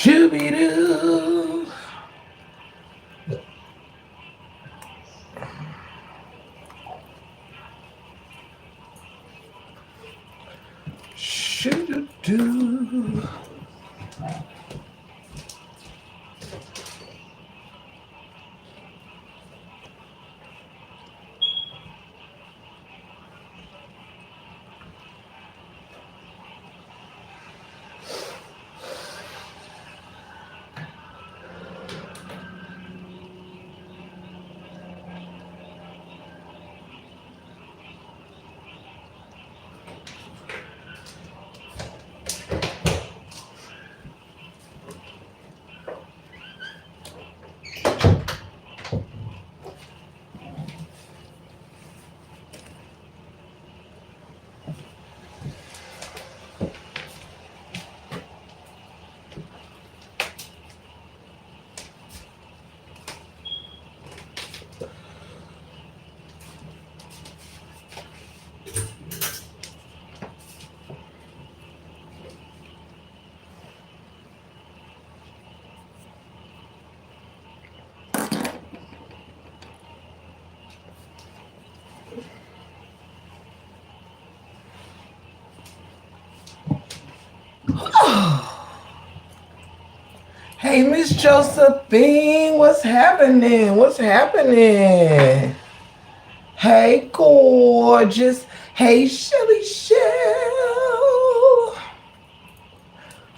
Shooby-doo. Shoo-doo-doo. Hey, Miss Josephine, what's happening? What's happening? Hey, gorgeous. Hey, Shelly Shell.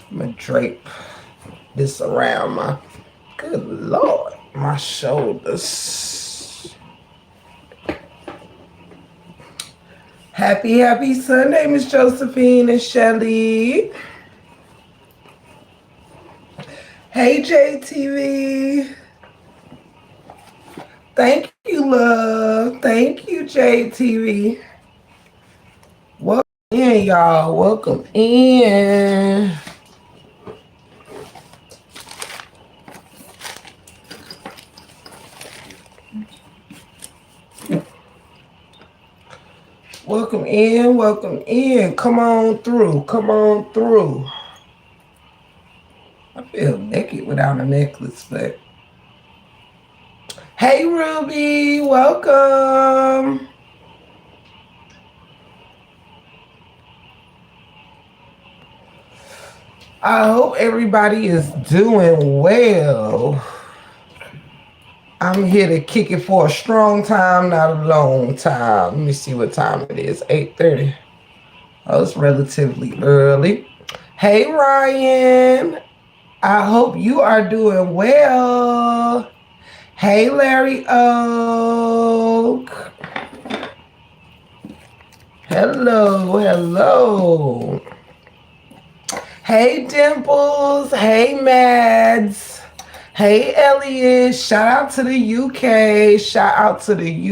I'm gonna drape this around my, good Lord, my shoulders. Happy Sunday, Miss Josephine and Shelly. Hey, JTV. Thank you, love. Thank you, JTV. Welcome in, y'all. Welcome in. Welcome in. Welcome in. Come on through. Come on through. I feel naked without a necklace, but hey, Ruby, welcome. I hope everybody is doing well. I'm here to kick it for a strong time, not a long time. Let me see what time it is. 8:30. Oh, it's relatively early. Hey, Ryan. I hope you are doing well. Hey, Larry Oak. Hello. Hey, Dimples. Hey, Mads. Hey, Elliot. Shout out to the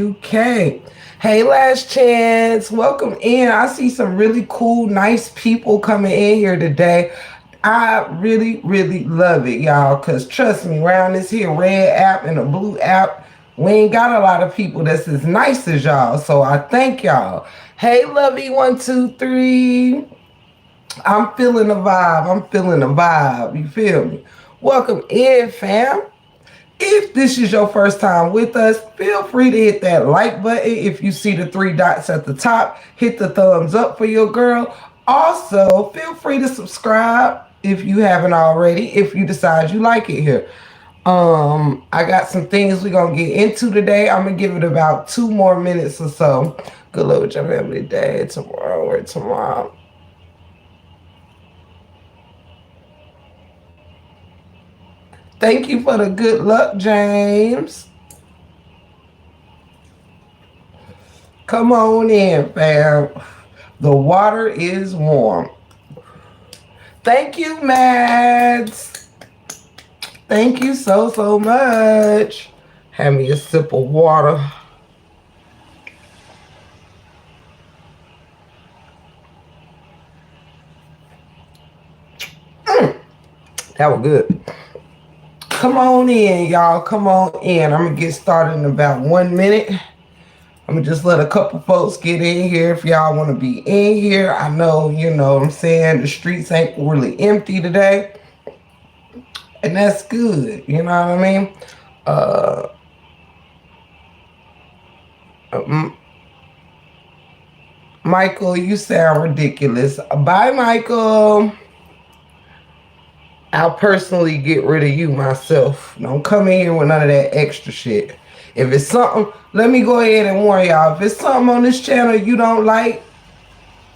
UK. Hey, Last Chance. Welcome in. I see some really cool, nice people coming in here today. I really love it, y'all, because trust me, around this here red app and a blue app, we ain't got a lot of people that's as nice as y'all, so I thank y'all. Hey, Lovey123. I'm feeling the vibe. You feel me? Welcome in, fam. If this is your first time with us, feel free to hit that like button. If you see the 3 dots at the top, hit the thumbs up for your girl. Also, feel free to subscribe if you haven't already, if you decide you like it here. I got some things we're going to get into today. I'm going to give it about 2 more minutes or so. Good luck with your family day tomorrow or tomorrow. Thank you for the good luck, James. Come on in, fam. The water is warm. Thank you, Mads. Thank you so much. Have me a sip of water. That was good. Come on in, y'all. Come on in. I'm gonna get started in about 1 minute. I'm gonna just let a couple folks get in here if y'all want to be in here. I know, you know what I'm saying, the streets ain't really empty today. And that's good. You know what I mean? Uh, Michael, you sound ridiculous. Bye, Michael. I'll personally get rid of you myself. Don't come in here with none of that extra shit. If it's something, let me go ahead and warn y'all. If it's something on this channel you don't like,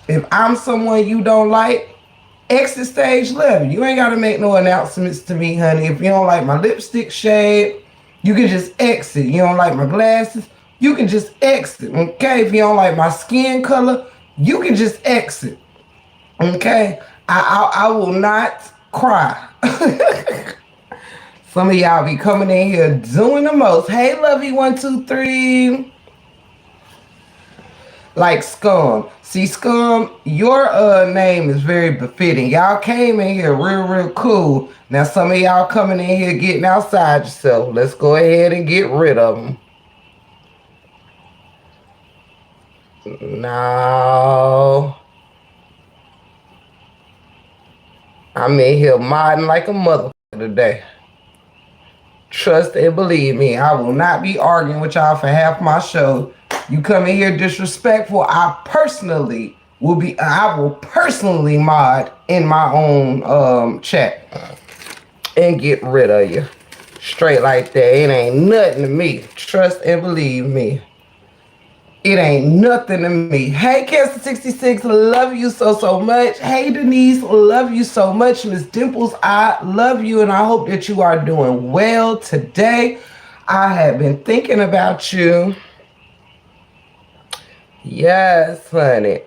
if I'm someone you don't like, exit stage left. You ain't got to make no announcements to me, honey. If you don't like my lipstick shade, you can just exit. You don't like my glasses, you can just exit. Okay? If you don't like my skin color, you can just exit. Okay? I will not cry. Some of y'all be coming in here doing the most. Hey, Lovey123. Like Scum. See, Scum, your name is very befitting. Y'all came in here real cool. Now some of y'all coming in here getting outside yourself. Let's go ahead and get rid of them. No. I'm in here modding like a motherfucker today. Trust and believe me, I will not be arguing with y'all for half my show. You come in here disrespectful, I will personally mod in my own chat and get rid of you. Straight like that. It ain't nothing to me. Trust and believe me. It ain't nothing to me. Hey, Cancer66, love you so much. Hey, Denise, love you so much. Miss Dimples, I love you, and I hope that you are doing well today. I have been thinking about you. Yes, honey.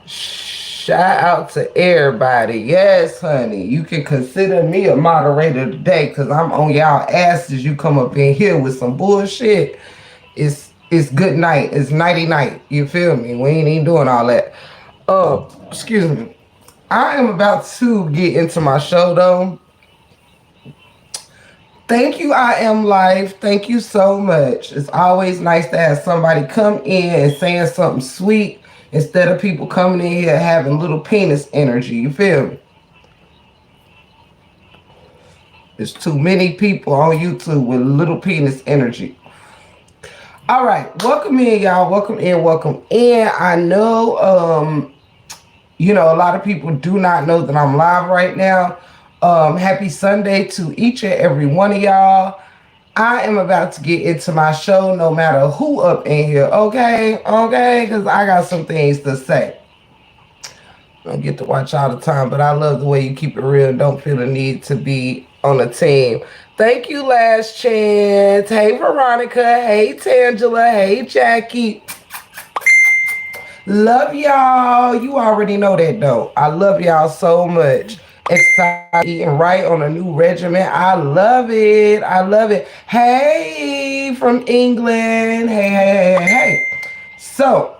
Shout out to everybody. Yes, honey. You can consider me a moderator today because I'm on y'all asses. You come up in here with some bullshit. It's good night. It's nighty night. You feel me? We ain't even doing all that. Excuse me. I am about to get into my show though. Thank you, I Am Life. Thank you so much. It's always nice to have somebody come in and saying something sweet instead of people coming in here having little penis energy. You feel me? There's too many people on YouTube with little penis energy. All right, welcome in, y'all. Welcome in. I know, you know, a lot of people do not know that I'm live right now. Happy Sunday to each and every one of y'all. I am about to get into my show no matter who up in here, okay? Okay, because I got some things to say. I don't get to watch all the time, but I love the way you keep it real and don't feel the need to be on a team. Thank you, Last Chance. Hey, Veronica. Hey, Tangela. Hey, Jackie. Love y'all. You already know that, though. I love y'all so much. Excited eating right on a new regimen. I love it. I love it. Hey, from England. Hey. So,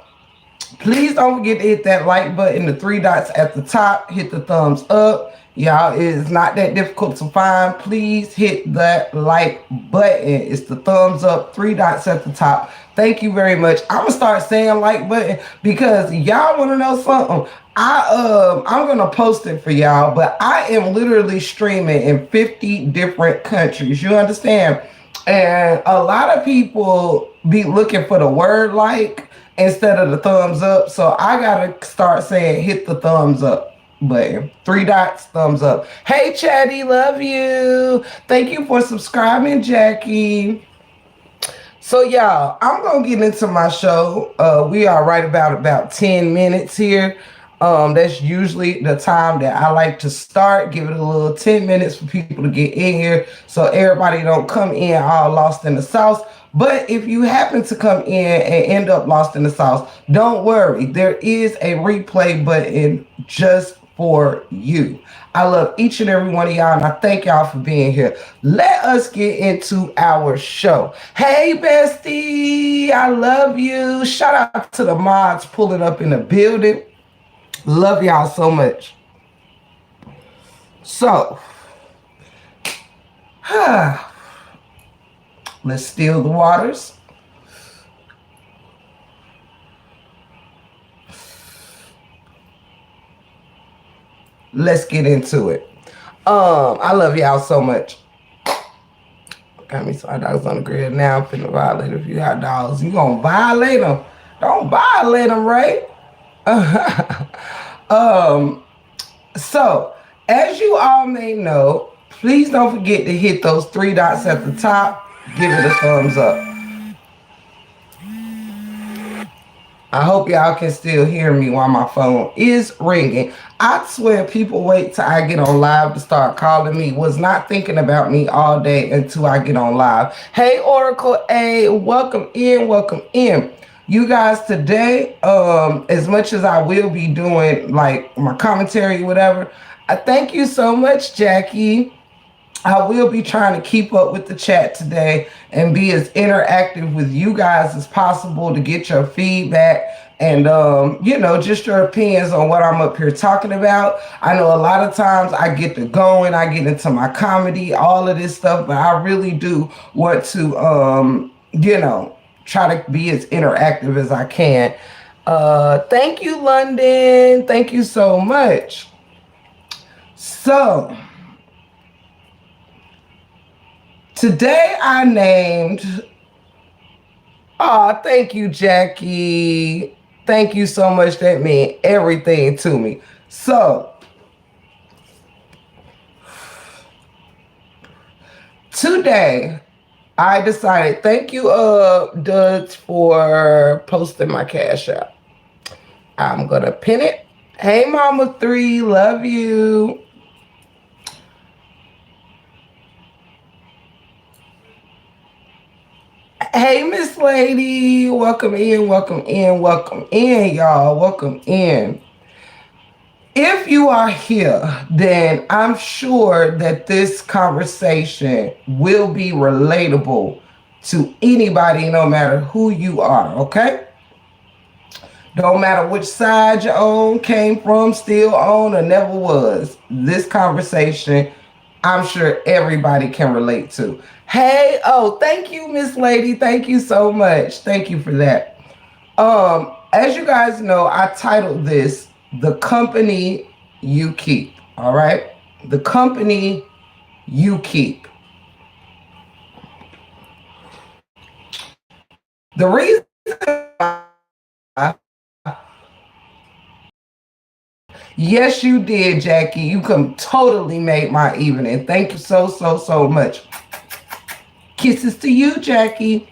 please don't forget to hit that like button, the 3 dots at the top. Hit the thumbs up. Y'all, it is not that difficult to find. Please hit that like button. It's the thumbs up, 3 dots at the top. Thank you very much. I'm gonna start saying like button because y'all want to know something. I'm gonna post it for y'all, but I am literally streaming in 50 different countries. You understand? And a lot of people be looking for the word like instead of the thumbs up. So I gotta start saying hit the thumbs up button. 3 dots, thumbs up. Hey Chatty, love you. Thank you for subscribing, Jackie. So y'all, I'm gonna get into my show. We are right about 10 minutes here. That's usually the time that I like to start. Give it a little 10 minutes for people to get in here so everybody don't come in all lost in the sauce. But if you happen to come in and end up lost in the sauce, don't worry. There is a replay button just for you. I love each and every one of y'all, and I thank y'all for being here. Let us get into our show. Hey, bestie, I love you. Shout out to the mods pulling up in the building. Love y'all so much. So, let's still the waters. Let's get into it. I love y'all so much. Got me some hot dogs on the grill. Now I'm finna violate a few hot dogs. You gonna violate them? Don't violate them, right? um, so, as you all may know, please don't forget to hit those three dots at the top. Give it a thumbs up. I hope y'all can still hear me while my phone is ringing. I swear people wait till I get on live to start calling me. Was not thinking about me all day until I get on live. Hey, Oracle A, welcome in, welcome in. You guys, today, as much as I will be doing like my commentary, whatever, I thank you so much, Jackie. I will be trying to keep up with the chat today and be as interactive with you guys as possible to get your feedback and just your opinions on what I'm up here talking about. I know a lot of times I get to going, I get into my comedy, all of this stuff, but I really do want to try to be as interactive as I can. Thank you, London. Thank you so much. So today I named, oh, thank you, Jackie. Thank you so much. That meant everything to me. So, today I decided, thank you, Duds, for posting my Cash App. I'm going to pin it. Hey, Mama 3, love you. Hey, Miss Lady, welcome in, welcome in, welcome in, y'all, welcome in. If you are here, then I'm sure that this conversation will be relatable to anybody, no matter who you are, okay? Don't matter which side you own, came from, still own, or never was. This conversation, I'm sure everybody can relate to. Hey, oh, thank you, Miss Lady. Thank you so much. Thank you for that. As you guys know, I titled this The Company You Keep. All right? The Company You Keep. The reason yes, you did, Jackie. You totally made my evening. Thank you so, so, so much. Kisses to you, Jackie.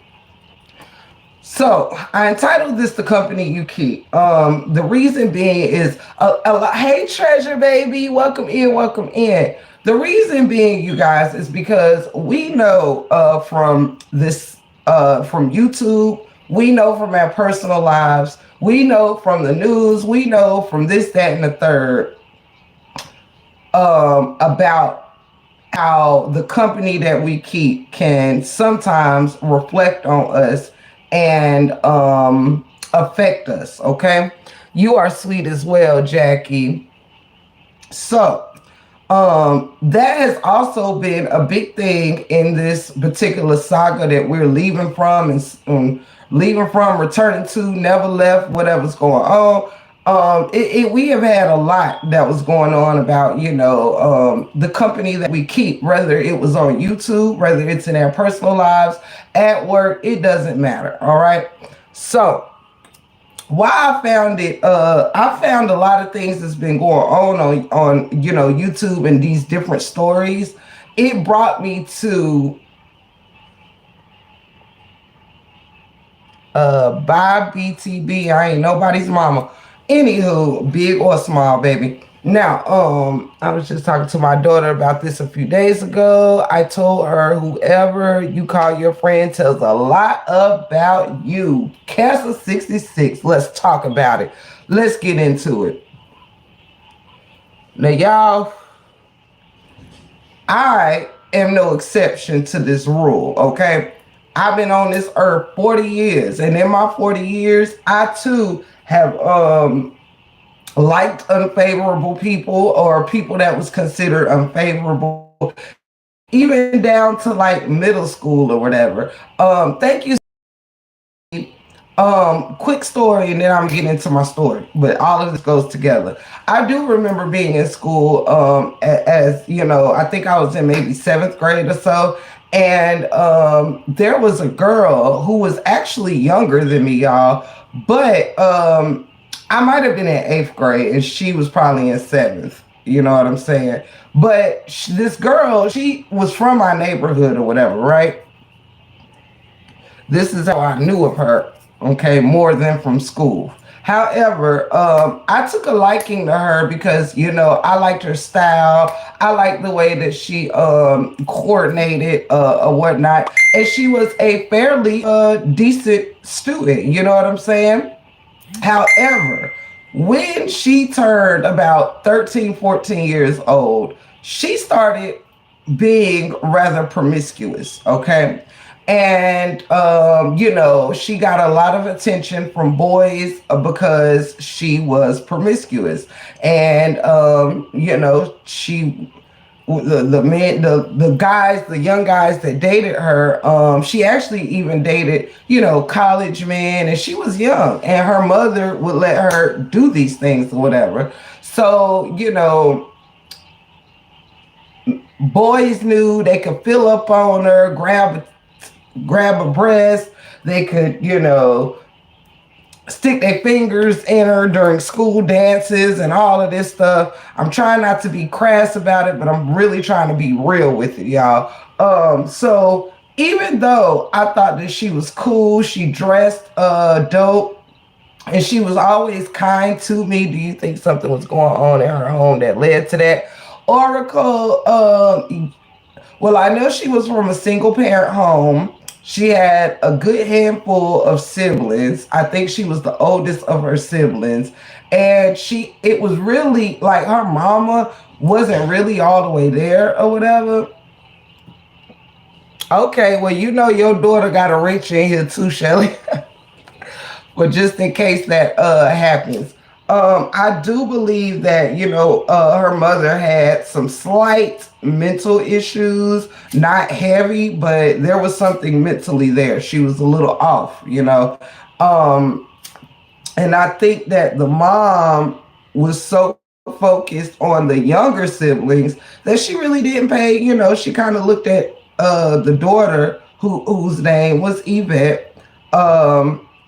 So I entitled this The Company You Keep. The reason being is, hey, Treasure Baby, welcome in, welcome in. The reason being, you guys, is because we know from YouTube, we know from our personal lives, we know from the news, we know from this, that, and the third, about how the company that we keep can sometimes reflect on us and affect us, okay? You are sweet as well, Jackie. So, that has also been a big thing in this particular saga that we're leaving from and leaving from, returning to, never left, whatever's going on. We have had a lot that was going on about, the company that we keep, whether it was on YouTube, whether it's in our personal lives, at work, it doesn't matter. All right. So why I found it, I found a lot of things that's been going on YouTube and these different stories. It brought me to bye BTB. I ain't nobody's mama. Anywho, big or small, baby. Now, I was just talking to my daughter about this a few days ago. I told her whoever you call your friend tells a lot about you. Cancer 66. Let's talk about it. Let's get into it. Now, y'all, I am no exception to this rule, okay? I've been on this earth 40 years, and in my 40 years, I too have liked unfavorable people or people that was considered unfavorable, even down to like middle school or whatever. Thank you so much, Steve. Quick story, and then I'm getting into my story. But all of this goes together. I do remember being in school, as you know, I think I was in maybe seventh grade or so, and there was a girl who was actually younger than me, y'all. But I might have been in eighth grade, and she was probably in seventh. You know what I'm saying? But this girl, she was from my neighborhood or whatever, right? This is how I knew of her, okay, more than from school. However, I took a liking to her because, you know, I liked her style. I liked the way that she coordinated or whatnot. And she was a fairly decent student, you know what I'm saying? However, when she turned about 13, 14 years old, she started being rather promiscuous, okay? And, you know, she got a lot of attention from boys because she was promiscuous. And, you know, the men, the guys, the young guys that dated her, she actually even dated, you know, college men, and she was young, and her mother would let her do these things or whatever. So, you know, boys knew they could fill up on her, grab a breast. They could, you know, stick their fingers in her during school dances and all of this stuff. I'm trying not to be crass about it, but I'm really trying to be real with it, y'all. So even though I thought that she was cool, she dressed dope, and she was always kind to me. Do you think something was going on in her home that led to that? Oracle, well, I know she was from a single parent home. She had a good handful of siblings. I think she was the oldest of her siblings. And it was really like her mama wasn't really all the way there or whatever. Okay, well, you know your daughter got a reach in here too, Shelly. But just in case that happens. I do believe that, you know, her mother had some slight mental issues, not heavy, but there was something mentally there. She was a little off, you know. Um, and I think that the mom was so focused on the younger siblings that she really didn't pay, you know, she kind of looked at the daughter whose name was Yvette,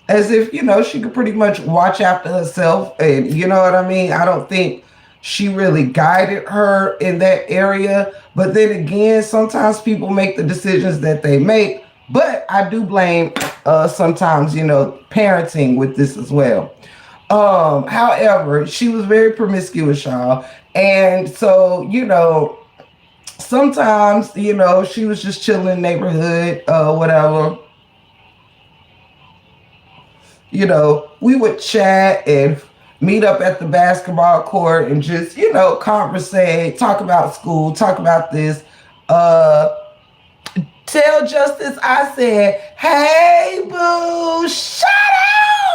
as if, you know, she could pretty much watch after herself, and you know what I mean. I don't think she really guided her in that area, but then again, sometimes people make the decisions that they make. But I do blame sometimes, you know, parenting with this as well. However, she was very promiscuous, y'all. And so, you know, sometimes, you know, she was just chilling in the neighborhood, whatever. You know, we would chat and meet up at the basketball court and just, you know, conversate, talk about school, talk about this. Uh, Tell Justice I said, hey, boo, shout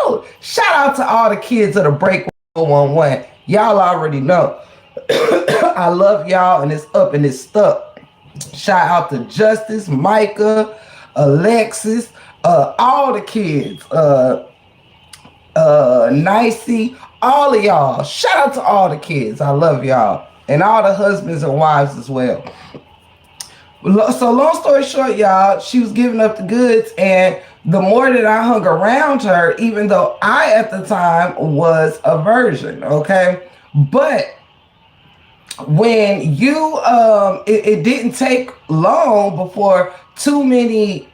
out! Shout out to all the kids of the Break 111. Y'all already know. I love y'all, and it's up and it's stuck. Shout out to Justice, Micah, Alexis, all the kids. Nicey, all of y'all. Shout out to all the kids. I love y'all. And all the husbands and wives as well. So long story short, y'all, she was giving up the goods, and the more that I hung around her, even though I at the time was a virgin, okay? But when it didn't take long before too many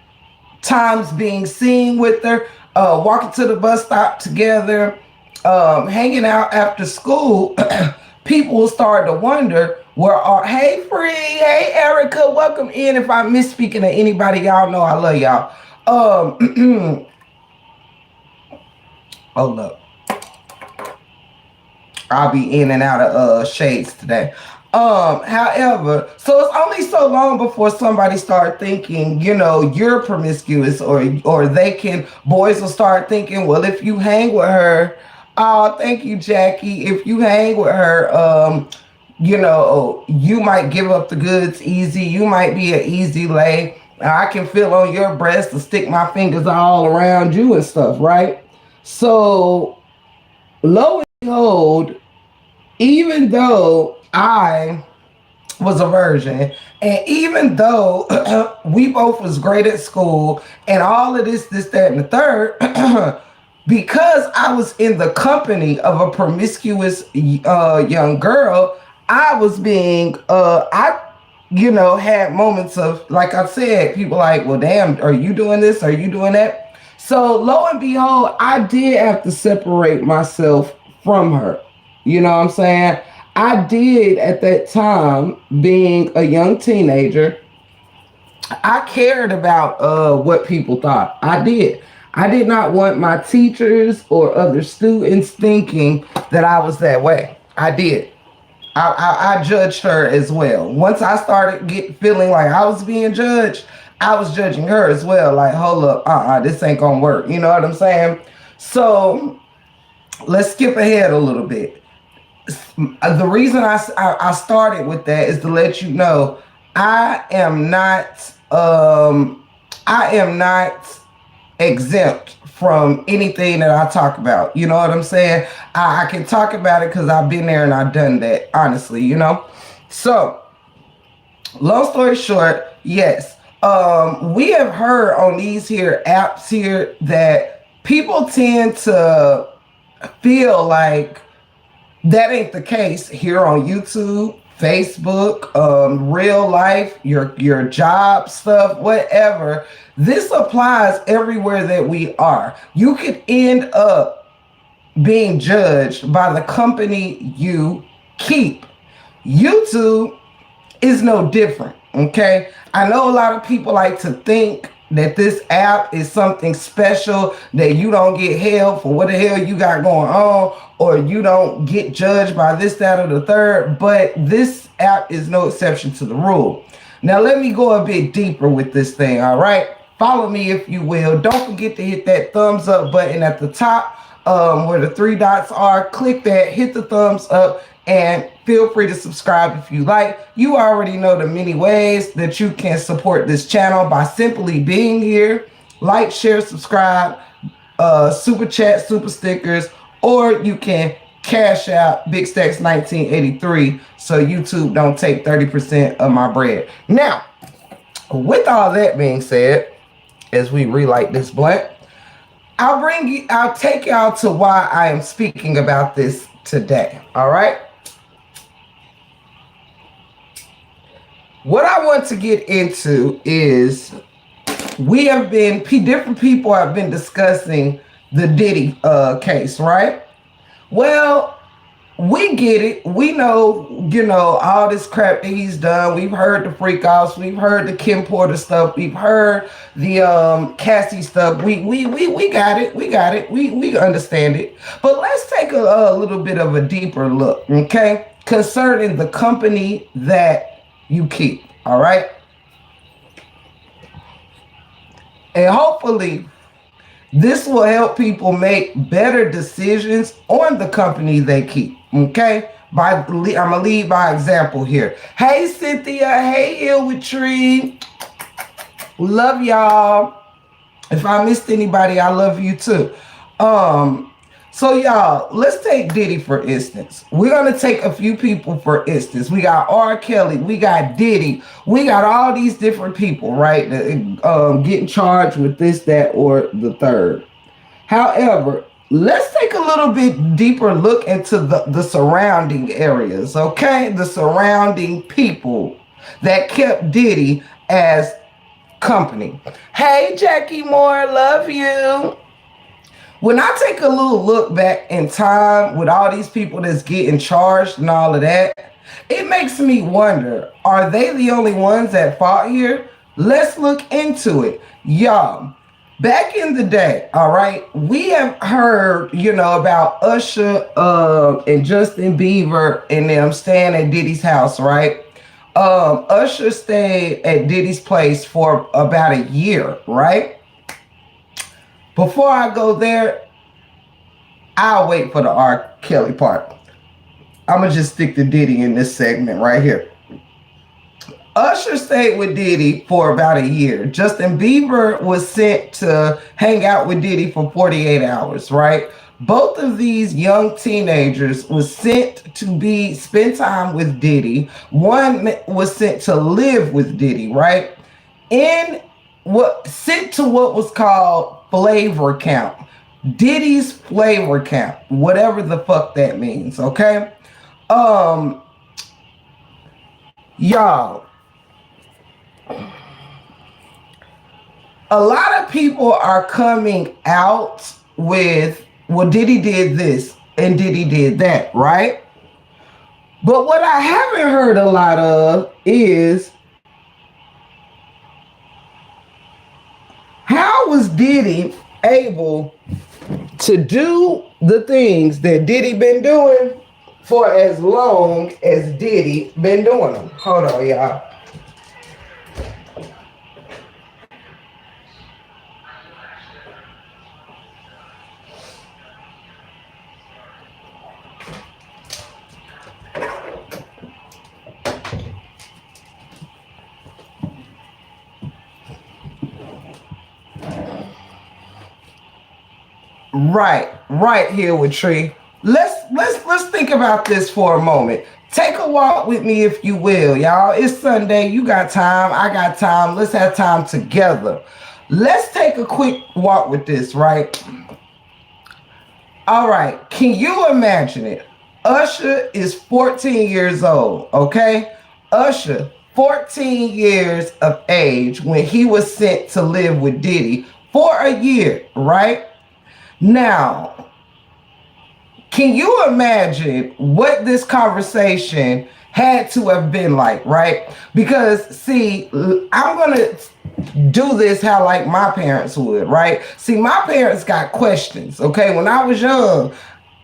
times being seen with her, walking to the bus stop together, hanging out after school, people started to wonder, hey Free, hey Erica, welcome in. If I misspeaking to anybody, y'all know I love y'all. Hold up. I'll be in and out of shades today. However, so it's only so long before somebody start thinking, you know, you're promiscuous, or boys will start thinking, well, if you hang with her, Oh, thank you, Jackie. If you hang with her, you might give up the goods easy. You might be an easy lay. I can feel on your breast to stick my fingers all around you and stuff, right? So, lo and behold, even though I was a virgin, and even though we both was great at school and all of this, that, and the third, because I was in the company of a promiscuous young girl, I was being had moments of, like I said, people like, well, damn, are you doing this? Are you doing that? So lo and behold, I did have to separate myself from her. You know what I'm saying? I did at that time, being a young teenager, I cared about what people thought. I did. I did not want my teachers or other students thinking that I was that way. I did. I judged her as well. Once I started feeling like I was being judged, I was judging her as well. Like, hold up, this ain't gonna work. You know what I'm saying? So let's skip ahead a little bit. The reason I started with that is to let you know I am not I am not exempt from anything that I talk about. You know what I'm saying? I can talk about it because I've been there and I've done that, honestly, you know? So, long story short, yes. We have heard on these here apps here that people tend to feel like that ain't the case here on YouTube, Facebook, real life, your job stuff, whatever. This applies everywhere that we are. You could end up being judged by the company you keep. YouTube is no different, okay? I know a lot of people like to think that this app is something special, that you don't get held for what the hell you got going on, or you don't get judged by this, that, or the third, but this app is no exception to the rule. Now, let me go a bit deeper with this thing, all right? Follow me if you will. Don't forget to hit that thumbs up button at the top where the three dots are. Click that, hit the thumbs up, and feel free to subscribe if you like. You already know the many ways that you can support this channel by simply being here. Like, share, subscribe, super chat, super stickers, or you can cash out Big Stacks 1983 so YouTube don't take 30% of my bread. Now, with all that being said, as we relight this blunt, I'll take y'all to why I am speaking about this today. All right. What I want to get into is different people have been discussing the Diddy case, right? Well, we get it. We know, all this crap that he's done. We've heard the freak offs. We've heard the Kim Porter stuff. We've heard the Cassie stuff. We got it. We got it. We understand it. But let's take a little bit of a deeper look, okay? Concerning the company that you keep, all right? And hopefully this will help people make better decisions on the company they keep, okay? I'm gonna lead by example here. Hey, Cynthia. Hey, Ill with Tree. Love y'all. If I missed anybody, I love you too. So y'all, let's take Diddy for instance. We're gonna take a few people for instance. We got R. Kelly, we got Diddy, we got all these different people, right? Getting charged with this, that, or the third. However, let's take a little bit deeper look into the surrounding areas, okay? The surrounding people that kept Diddy as company. Hey, Jackie Moore, love you. When I take a little look back in time with all these people that's getting charged and all of that, it makes me wonder, are they the only ones that fought here? Let's look into it. Y'all, back in the day, all right, we have heard, about Usher and Justin Bieber and them staying at Diddy's house, right? Usher stayed at Diddy's place for about a year, right? Before I go there, I'll wait for the R. Kelly part. I'm gonna just stick to Diddy in this segment right here. Usher stayed with Diddy for about a year. Justin Bieber was sent to hang out with Diddy for 48 hours, right? Both of these young teenagers was sent to be spend time with Diddy. One was sent to live with Diddy, right? In what sent to what was called flavor count. Diddy's flavor count, whatever the fuck that means, okay? Um, y'all, a lot of people are coming out with, well, Diddy did this and Diddy did that, right? But what I haven't heard a lot of is, how was Diddy able to do the things that Diddy been doing for as long as Diddy been doing them? Hold on, y'all. Right here with Tree. Let's think about this for a moment. Take a walk with me if you will, y'all. It's Sunday. You got time. I got time. Let's have time together. Let's take a quick walk with this, right? All right. Can you imagine it? Usher is 14 years old, okay? Usher, 14 years of age when he was sent to live with Diddy for a year, right? Now, can you imagine what this conversation had to have been like, right? Because, see, I'm going to do this how like my parents would, right? See, my parents got questions, okay? When I was young,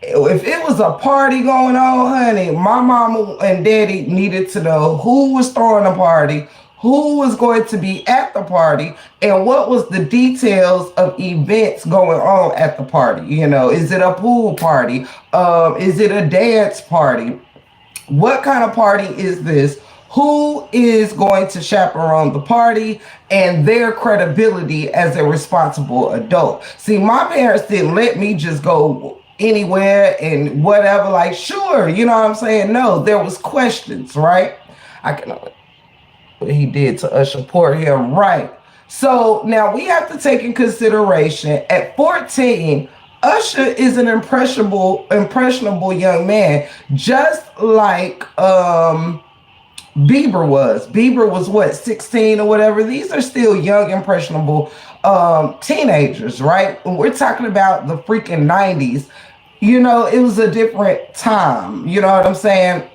if it was a party going on, honey, my mama and daddy needed to know who was throwing the party, who was going to be at the party, and what was the details of events going on at the party. You know, is it a pool party? Is it a dance party? What kind of party is this? Who is going to chaperone the party, and their credibility as a responsible adult? See, my parents didn't let me just go anywhere and whatever, like, sure, you know what I'm saying? No, there was questions, right? I can what he did to Usher, poor him, right? So now we have to take in consideration at 14, Usher is an impressionable young man, just like Bieber was. Bieber was what, 16 or whatever. These are still young, impressionable teenagers, right? And we're talking about the freaking 90s. You know, it was a different time. You know what I'm saying?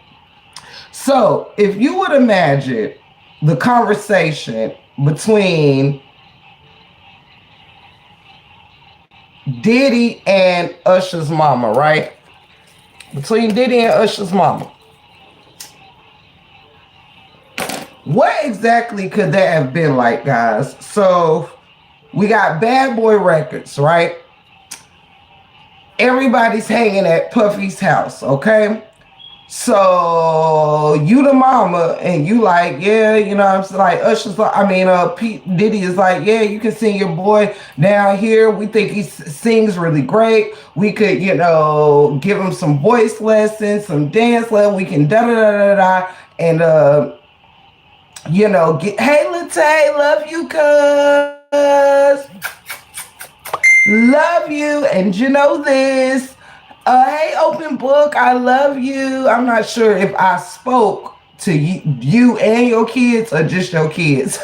So if you would imagine the conversation between Diddy and Usher's mama, right? Between Diddy and Usher's mama. What exactly could that have been like, guys? So we got Bad Boy Records, right? Everybody's hanging at Puffy's house, okay? So you the mama and you like, yeah, you know what I'm saying? Like Usher's like, Pete Diddy is like, yeah, you can sing your boy down here. We think he sings really great. We could, you know, give him some voice lessons, some dance lessons. We can da-da-da-da-da. And, you know, hey, Latte, love you, cuz. Love you. And you know this. Hey, open book, I love you. I'm not sure if I spoke to you and your kids or just your kids.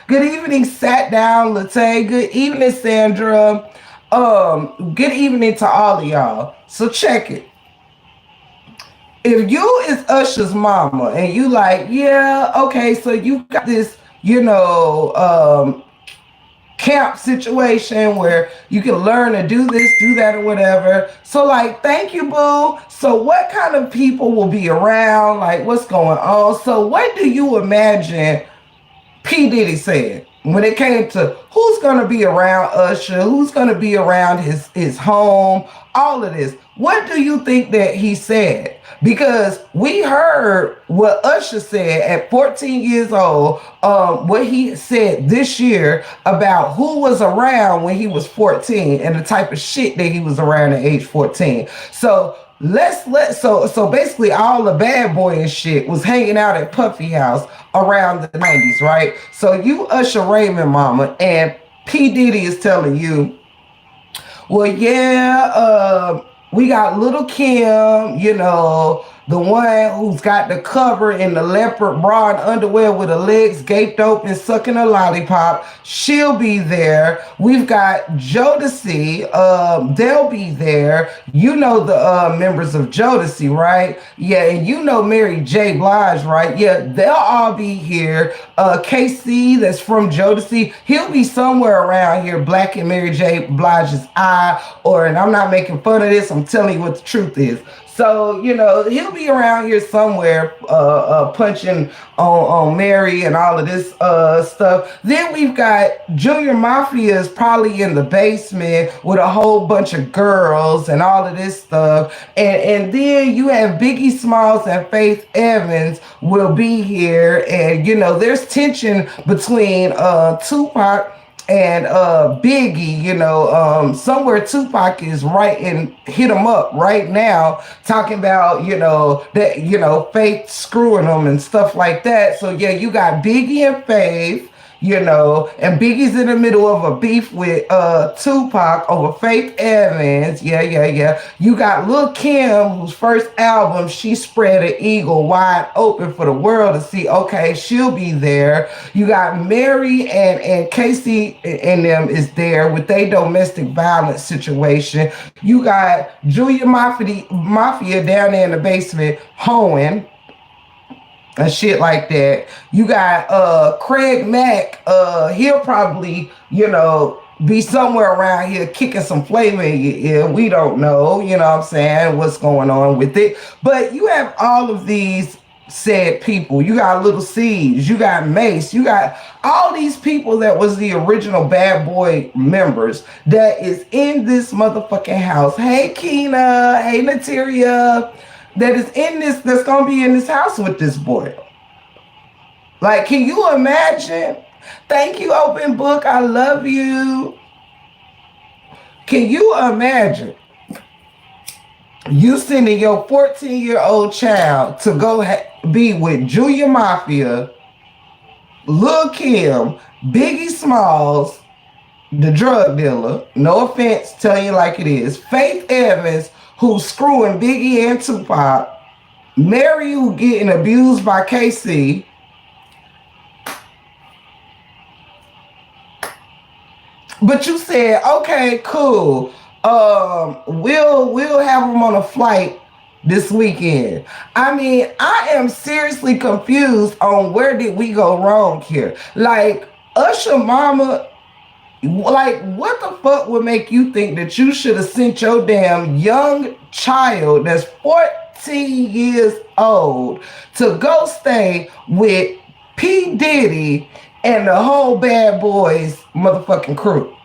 Good evening, Sat Down, Latte. Good evening, Sandra. Good evening to all of y'all. So check it. If you is Usher's mama and you like, yeah, okay, so you got this, you know, camp situation where you can learn to do this, do that, or whatever. So like, thank you, boo. So what kind of people will be around? Like, what's going on? So what do you imagine P. Diddy said? when it came to who's going to be around Usher, who's going to be around his home, all of this. What do you think that he said? Because we heard what Usher said at 14 years old, what he said this year about who was around when he was 14 and the type of shit that he was around at age 14. So so basically all the bad boy and shit was hanging out at Puffy House around the 90s, right? So you Usher Raymond mama and P. Diddy is telling you, well, yeah, we got Little Kim, the one who's got the cover in the leopard bra and underwear with her legs gaped open, sucking a lollipop. She'll be there. We've got Jodeci. They'll be there. You know the members of Jodeci, right? Yeah, and you know Mary J. Blige, right? Yeah, they'll all be here. KC, that's from Jodeci, he'll be somewhere around here, Black and Mary J. Blige's eye, and I'm not making fun of this, I'm telling you what the truth is. So, he'll be around here somewhere, punching on Mary and all of this stuff. Then we've got Junior Mafia is probably in the basement with a whole bunch of girls and all of this stuff. And then you have Biggie Smalls and Faith Evans will be here. And, there's tension between Tupac and Biggie, somewhere Tupac is right and hit him up right now, talking about, that, Faith screwing them and stuff like that. So yeah, you got Biggie and Faith, and Biggie's in the middle of a beef with Tupac over Faith Evans. Yeah. You got Lil' Kim, whose first album, she spread an eagle wide open for the world to see. Okay, she'll be there. You got Mary and Casey and them is there with their domestic violence situation. You got Junior Mafia down there in the basement hoeing and shit like that. You got Craig Mack, he'll probably, be somewhere around here kicking some flavor in your ear. We don't know, what I'm saying, what's going on with it. But you have all of these said people. You got Little C's, you got Mace, you got all these people that was the original Bad Boy members that is in this motherfucking house. Hey Keena, hey Nateria, that is in this, that's gonna be in this house with this boy. Like, can you imagine? Thank you, Open Book. I love you. Can you imagine you sending your 14-year-old child to go be with Junior Mafia, Lil' Kim, Biggie Smalls, the drug dealer, no offense, tell you like it is, Faith Evans, who's screwing Biggie and Tupac, Mary, who getting abused by KC, but you said, okay, cool. We'll have them on a flight this weekend. I mean, I am seriously confused on where did we go wrong here. Like, Usher mama, like, what the fuck would make you think that you should have sent your damn young child that's 14 years old to go stay with P. Diddy and the whole Bad Boys motherfucking crew?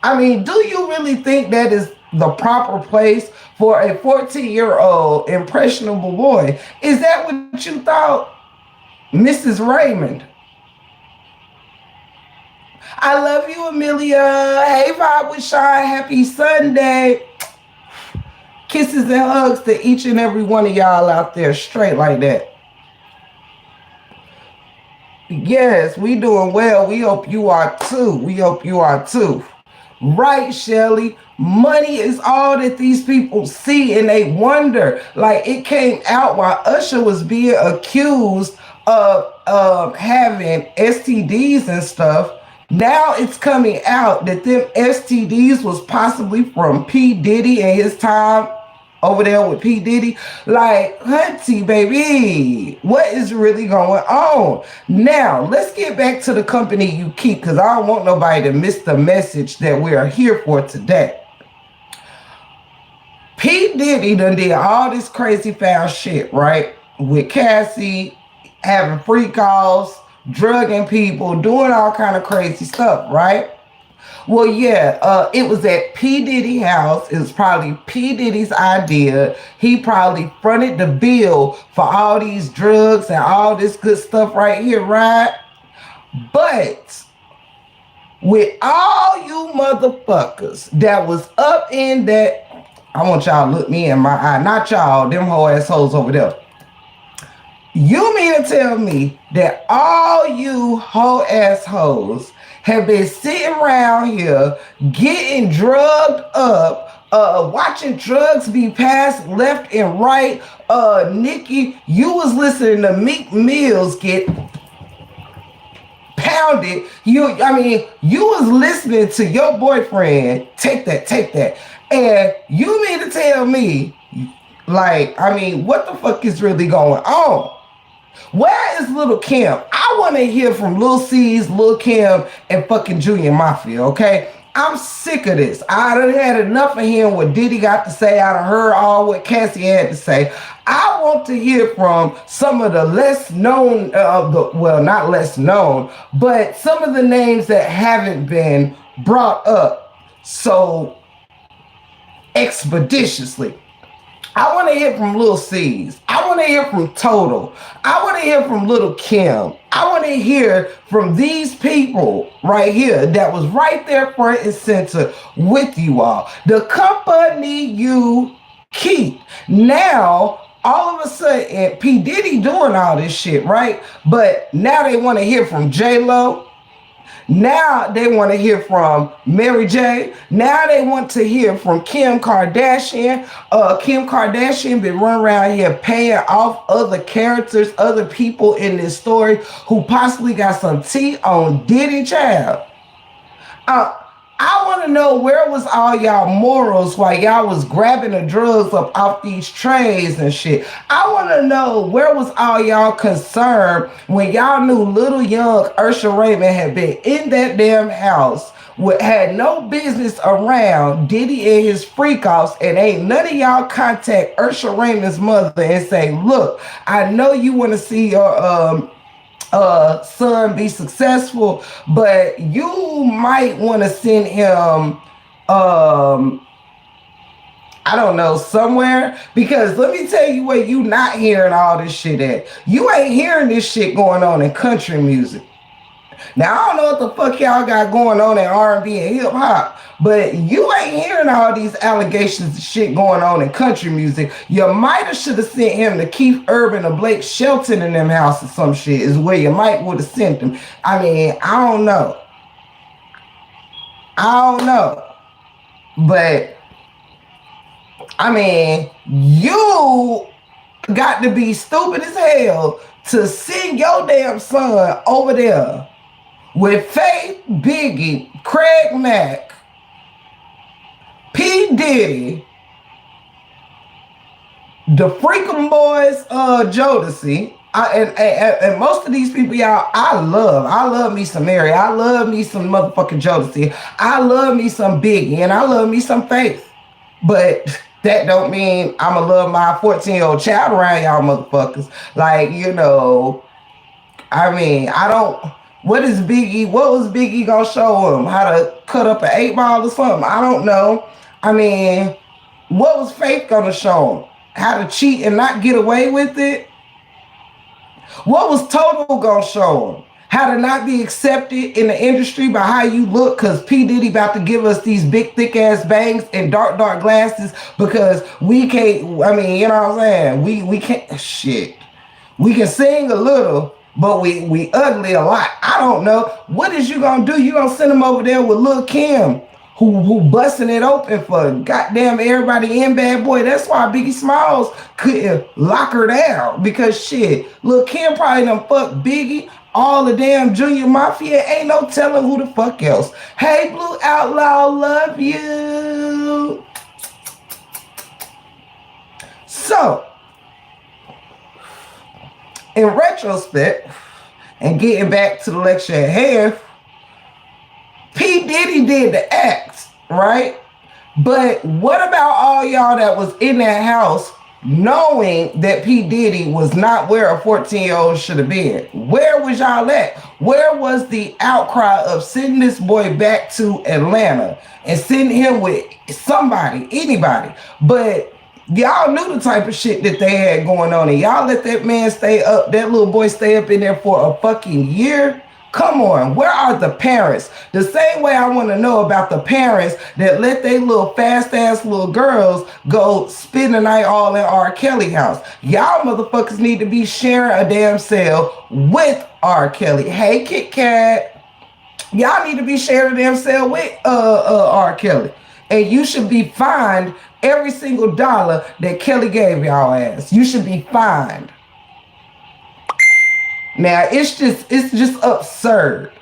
I mean, do you really think that is the proper place for a 14-year-old impressionable boy? Is that what you thought, Mrs. Raymond? I love you, Amelia. Hey, Vibe with Sean. Happy Sunday. Kisses and hugs to each and every one of y'all out there, straight like that. Yes, we doing well. We hope you are too. We hope you are too. Right, Shelly. Money is all that these people see, and they wonder. Like, it came out while Usher was being accused of having STDs and stuff. Now it's coming out that them STDs was possibly from P. Diddy and his time over there with P. Diddy. Like, hunty, baby, what is really going on? Now, let's get back to the company you keep, because I don't want nobody to miss the message that we are here for today. P. Diddy done did all this crazy foul shit, right? With Cassie, having free calls, drugging people, doing all kind of crazy stuff, right? Well, yeah, it was at P. Diddy house. It was probably P. Diddy's idea. He probably fronted the bill for all these drugs and all this good stuff right here, right? But with all you motherfuckers that was up in that, I want y'all to look me in my eye, not y'all, them whole assholes over there. You mean to tell me that all you whole assholes have been sitting around here getting drugged up, watching drugs be passed left and right? Nikki, you was listening to Meek Mills get pounded. You was listening to your boyfriend take that, and you mean to tell me, like, what the fuck is really going on? Where is Little Kim? I want to hear from Lil C's, Lil Kim, and fucking Junior Mafia, okay? I'm sick of this. I done had enough of hearing what Diddy got to say. I done heard all what Cassie had to say. I want to hear from some of the less known, not less known, but some of the names that haven't been brought up so expeditiously. I want to hear from Lil C's. I want to hear from Total. I want to hear from Little Kim. I want to hear from these people right here that was right there front and center with you all. The company you keep. Now, all of a sudden, P. Diddy doing all this shit, right? But now they want to hear from J-Lo. Now they want to hear from Mary J. Now they want to hear from Kim Kardashian. Kim Kardashian been running around here paying off other characters, other people in this story who possibly got some tea on Diddy child. I want to know, where was all y'all morals while y'all was grabbing the drugs up off these trays and shit? I want to know, where was all y'all concern when y'all knew little young Usher Raymond had been in that damn house, had no business around Diddy and his freak offs, and ain't none of y'all contact Usher Raymond's mother and say, look, I know you want to see your son be successful, but you might want to send him I don't know, somewhere, because let me tell you where you not hearing all this shit at. You ain't hearing this shit going on in country music. Now, I don't know what the fuck y'all got going on in R&B and hip hop, but you ain't hearing all these allegations of shit going on in country music. You might have should have sent him to Keith Urban or Blake Shelton in them house or some shit is where you might would have sent him. I don't know. But, you got to be stupid as hell to send your damn son over there with Faith, Biggie, Craig Mack, P. Diddy, the Freakum Boys, Jodeci, and most of these people, y'all, I love me some Mary. I love me some motherfucking Jodeci. I love me some Biggie, and I love me some Faith. But that don't mean I'ma love my 14-year-old child around y'all motherfuckers. Like, I don't. What was Biggie gonna show him? How to cut up an 8-ball or something? I don't know. What was Faith gonna show him? How to cheat and not get away with it? What was Total gonna show him? How to not be accepted in the industry by how you look, because P. Diddy about to give us these big thick ass bangs and dark glasses because we can't, you know what I'm saying? We can't, shit. We can sing a little, but we ugly a lot. I don't know. What is you gonna do? You gonna send him over there with Lil Kim, who busting it open for goddamn everybody in Bad Boy. That's why Biggie Smalls couldn't lock her down, because shit, Lil Kim probably done fuck Biggie, all the damn Junior Mafia. Ain't no telling who the fuck else. Hey, Blue Outlaw, love you. So, in retrospect, and getting back to the lecture at hand, P. Diddy did the act, right? But what about all y'all that was in that house knowing that P. Diddy was not where a 14-year-old should have been. Where was y'all at? Where was the outcry of sending this boy back to Atlanta and sending him with somebody, anybody? But y'all knew the type of shit that they had going on, and y'all let that man stay up, that little boy stay up in there for a fucking year. Come on, where are the parents? The same way I want to know about the parents that let they little fast ass little girls go spend the night all in R. Kelly house. Y'all motherfuckers need to be sharing a damn cell with R. Kelly. Hey, Kit Kat, y'all need to be sharing a damn cell with R. Kelly. And you should be fined every single dollar that Kelly gave y'all ass. You should be fined. Now, it's just absurd.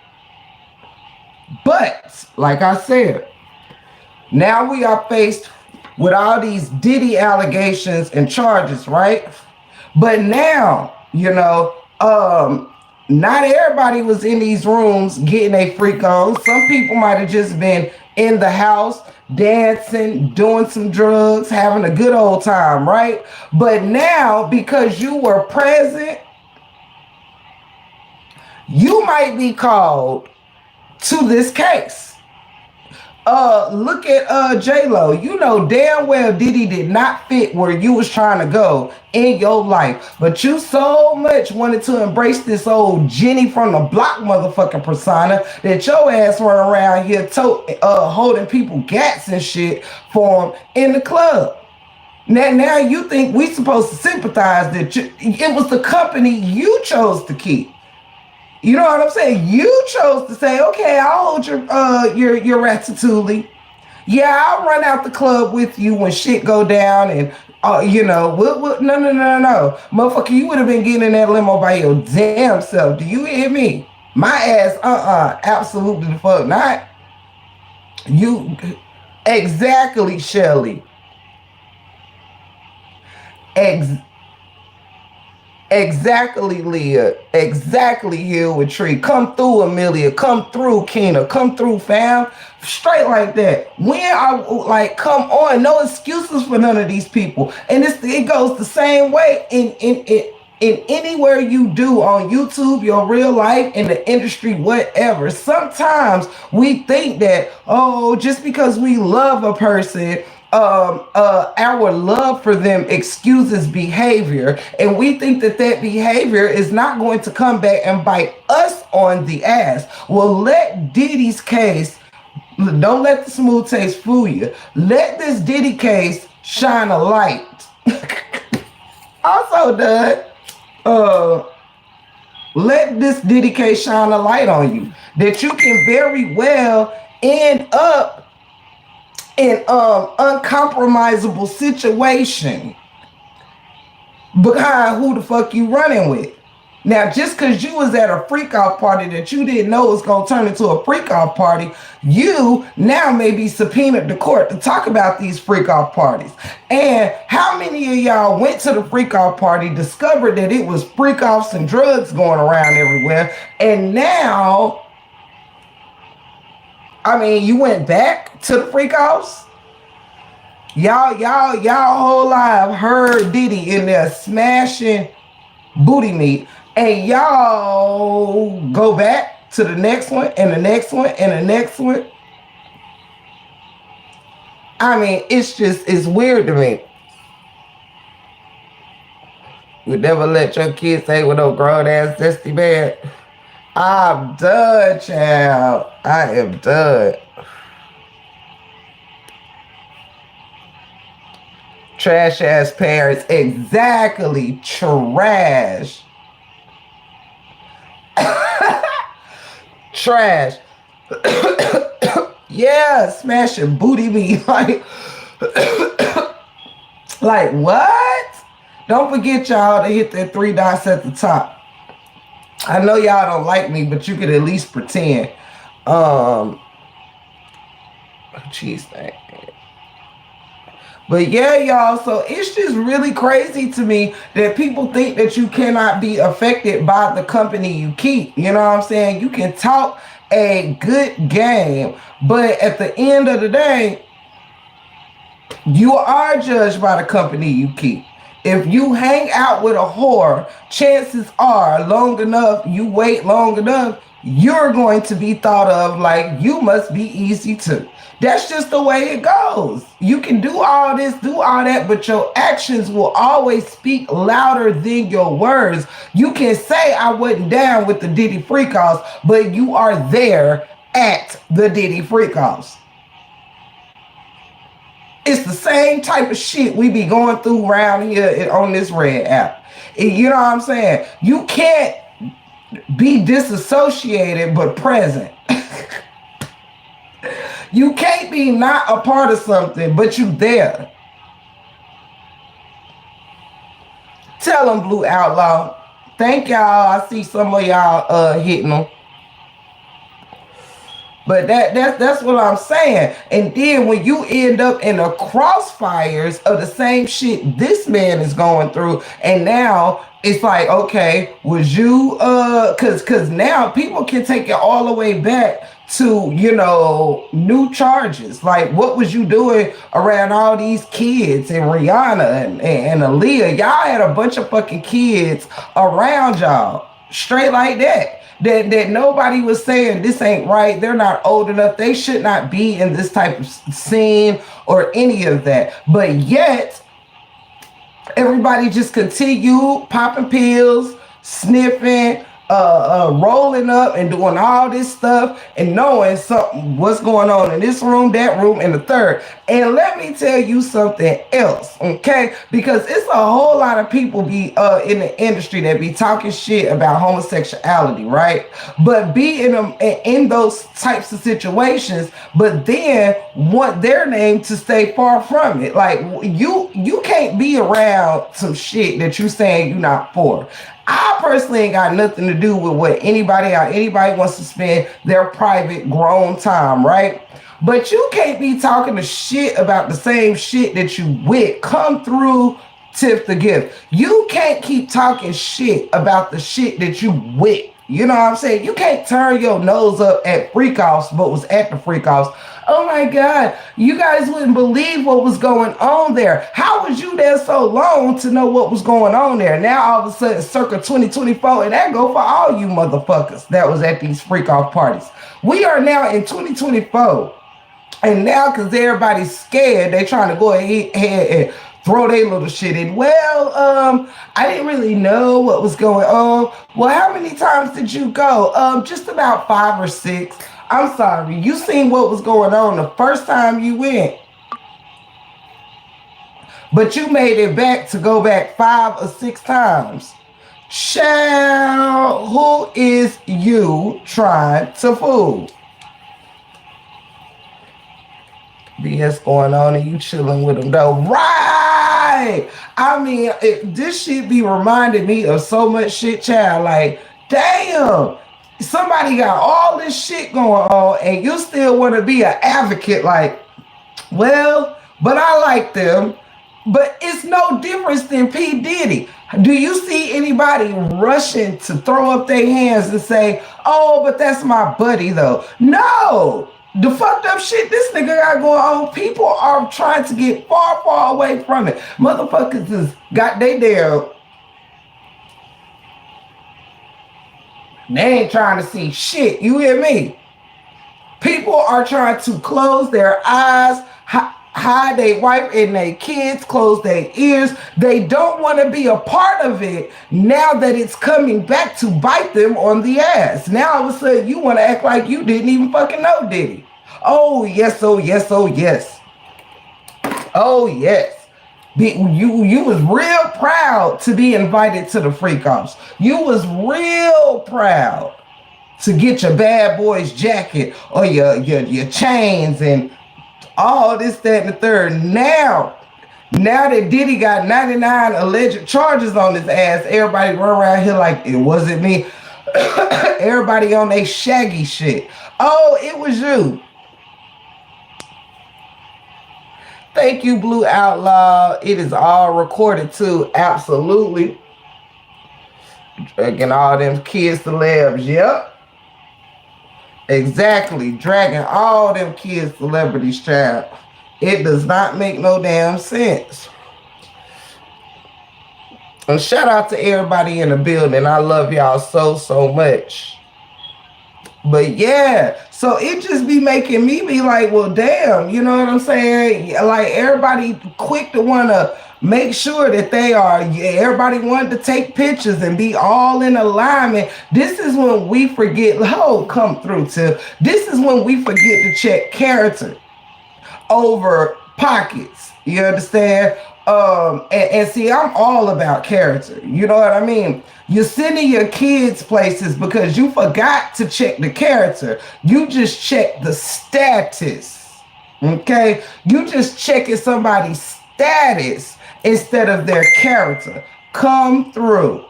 But, like I said, now we are faced with all these Diddy allegations and charges, right? But now, not everybody was in these rooms getting a freak on. Some people might have just been in the house, dancing, doing some drugs, having a good old time, right? But now, because you were present, you might be called to this case. Look at J-Lo. You know damn well Diddy did not fit where you was trying to go in your life. But you so much wanted to embrace this old Jenny from the block motherfucking persona that your ass run around here holding people gats and shit for them in the club. Now you think we supposed to sympathize that it was the company you chose to keep. You know what I'm saying? You chose to say, okay, I'll hold your ratatouille. Yeah, I'll run out the club with you when shit go down and, no. Motherfucker, you would have been getting in that limo by your damn self. Do you hear me? My ass, absolutely the fuck not. You, exactly, Shelly. Exactly, Leah. Exactly, Hill with Tree. Come through, Amelia. Come through, Keena. Come through, fam. Straight like that. Come on. No excuses for none of these people. And it goes the same way in anywhere you do on YouTube, your real life, in the industry, whatever. Sometimes we think that, just because we love a person, our love for them excuses behavior, and we think that behavior is not going to come back and bite us on the ass. Well, let Diddy's case, don't let the smooth taste fool you. Let this Diddy case shine a light. Also done, let this Diddy case shine a light on you that you can very well end up an uncompromisable situation behind who the fuck you running with. Now, just because you was at a freak-off party that you didn't know was going to turn into a freak-off party, you now may be subpoenaed to court to talk about these freak-off parties. And how many of y'all went to the freak-off party, discovered that it was freak-offs and drugs going around everywhere, and now, you went back to the freak-offs? Y'all whole life heard Diddy in there smashing booty meat, and y'all go back to the next one and the next one and the next one. It's weird to me. You never let your kids say with no grown ass zesty man. I'm done, child. I am done. Trash ass parents. Exactly. Trash. Trash. Yeah, smashing booty meat. Like what? Don't forget, y'all, to hit that 3 dots at the top. I know y'all don't like me, but you could at least pretend. Jeez, dang. But yeah, y'all, so it's just really crazy to me that people think that you cannot be affected by the company you keep. You know what I'm saying? You can talk a good game, but at the end of the day, you are judged by the company you keep. If you hang out with a whore, chances are, long enough, you wait long enough, you're going to be thought of like you must be easy too. That's just the way it goes. You can do all this, do all that, but your actions will always speak louder than your words. You can say I wasn't down with the Diddy freak offs, but you are there at the Diddy freak offs. It's the same type of shit we be going through around here on this red app. You know what I'm saying? You can't be disassociated but present. You can't be not a part of something, but you there. Tell them, Blue Outlaw. Thank y'all. I see some of y'all hitting them. But that's what I'm saying. And then when you end up in the crossfires of the same shit this man is going through, and now it's like, okay, was you cause now people can take it all the way back to, you know, new charges. Like, what was you doing around all these kids and Rihanna and Aaliyah? Y'all had a bunch of fucking kids around y'all. Straight like that. That nobody was saying this ain't right. They're not old enough. They should not be in this type of scene or any of that. But yet, everybody just continue popping pills, sniffing, rolling up and doing all this stuff and knowing something, what's going on in this room, that room, and the third. And let me tell you something else, okay? Because it's a whole lot of people be in the industry that be talking shit about homosexuality, right? But be in those types of situations, but then want their name to stay far from it. Like, you can't be around some shit that you saying you're not for. I personally ain't got nothing to do with what anybody wants to spend their private grown time, right? But you can't be talking the shit about the same shit that you with. Come through, Tiff the Gift. You can't keep talking shit about the shit that you with. You know what I'm saying? You can't turn your nose up at freak-offs, but was at the freak-offs. Oh my God, you guys wouldn't believe what was going on there. How was you there so long to know what was going on there? Now all of a sudden, circa 2024, and that go for all you motherfuckers that was at these freak-off parties. We are now in 2024, and now because everybody's scared, they trying to go ahead and throw their little shit in. Well, I didn't really know what was going on. Well, how many times did you go? Just about 5 or 6. I'm sorry, you seen what was going on the first time you went. But you made it back to go back 5 or 6 times. Child, who is you trying to fool? BS going on and you chilling with them though. Right! I mean, this shit be reminding me of so much shit, child. Like, damn. Somebody got all this shit going on and you still want to be an advocate like, well, but I like them. But it's no difference than P. Diddy. Do you see anybody rushing to throw up their hands and say, oh, but that's my buddy though? No. The fucked up shit this nigga got going on, people are trying to get far, far away from it. Motherfuckers has got they there. They ain't trying to see shit. You hear me? People are trying to close their eyes, hide their wife and their kids, close their ears. They don't want to be a part of it now that it's coming back to bite them on the ass. Now all of a sudden you want to act like you didn't even fucking know Diddy. Oh yes, oh yes, oh yes. Oh yes. You was real proud to be invited to the freak-offs. You was real proud to get your bad boy's jacket or your chains and all this, that, and the third. Now that Diddy got 99 alleged charges on his ass, everybody run around here like it wasn't me. Everybody on they shaggy shit. Oh, it was you. Thank you, Blue Outlaw. It is all recorded too. Absolutely. Dragging all them kids to labs. Yep. Exactly. Dragging all them kids celebrities, child. It does not make no damn sense. And shout out to everybody in the building. I love y'all so, so much. But yeah, so it just be making me be like, well, damn, you know what I'm saying? Like everybody quick to want to make sure that they are, everybody wanted to take pictures and be all in alignment. This is when we forget, oh, come through, Tip. This is when we forget to check character over pockets. You understand? And see, I'm all about character. You know what I mean? You're sending your kids places because you forgot to check the character. You just check the status. Okay? You just checking somebody's status instead of their character. Come through.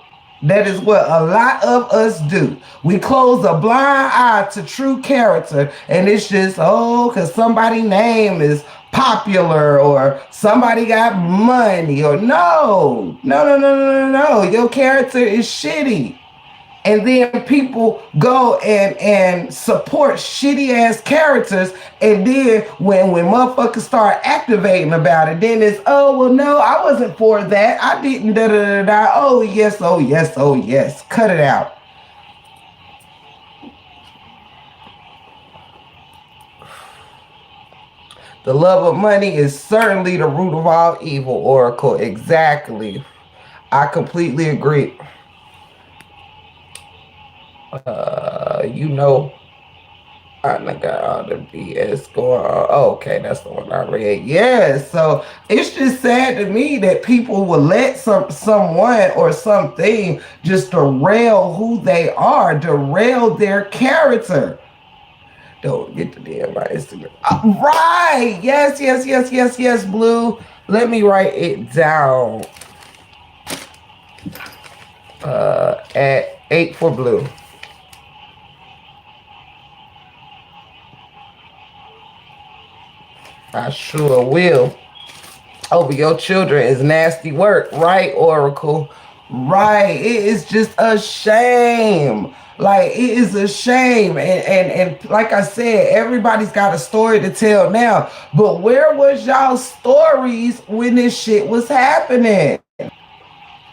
That is what a lot of us do. We close a blind eye to true character, and it's just, oh, because somebody's name is popular or somebody got money or no. Your character is shitty. And then people go and support shitty ass characters, and then when motherfuckers start activating about it, then it's, oh well, no, I wasn't for that, I didn't, da da da da. Oh yes, oh yes, oh yes, cut it out. The love of money is certainly the root of all evil, Oracle. Exactly. I completely agree. You know, I done got all the BS going on. Oh, okay, that's the one I read. Yeah, so it's just sad to me that people will let someone or something just derail who they are, derail their character. Don't get the damn my Instagram. Right. Yes, Blue. Let me write it down. At 8 for Blue. I sure will. Over your children is nasty work, right, Oracle? Right. It is just a shame. Like, it is a shame. And like I said, everybody's got a story to tell now. But where was y'all stories when this shit was happening?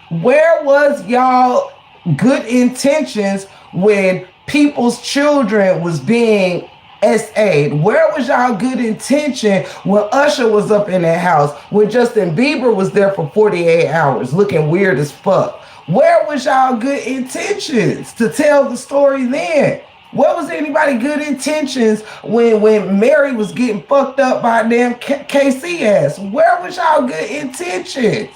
Where was y'all good intentions when people's children was being SA'd? Where was y'all good intention when Usher was up in that house? When Justin Bieber was there for 48 hours looking weird as fuck? Where was y'all good intentions to tell the story then? Where was anybody good intentions when Mary was getting fucked up by damn KC ass? Where was y'all good intentions?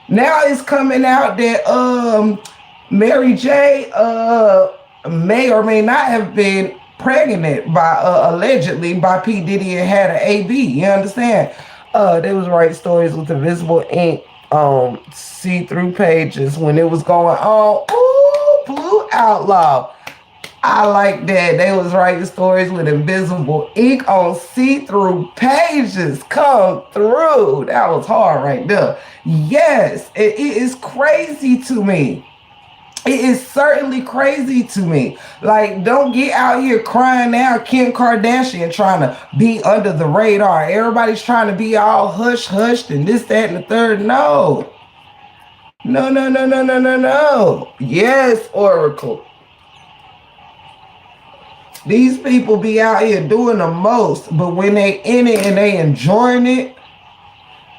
Now it's coming out that Mary J may or may not have been pregnant by allegedly by P. Diddy and had an AB. You understand? They was writing stories with invisible ink see-through pages when it was going on. Ooh, Blue Outlaw. I like that. They was writing stories with invisible ink on see-through pages. Come through. That was hard right there. Yes, it is crazy to me. It is certainly crazy to me. Like, don't get out here crying now, Kim Kardashian trying to be under the radar. Everybody's trying to be all hushed and this, that, and the third. No. No. Yes, Oracle. These people be out here doing the most, but when they in it and they enjoying it,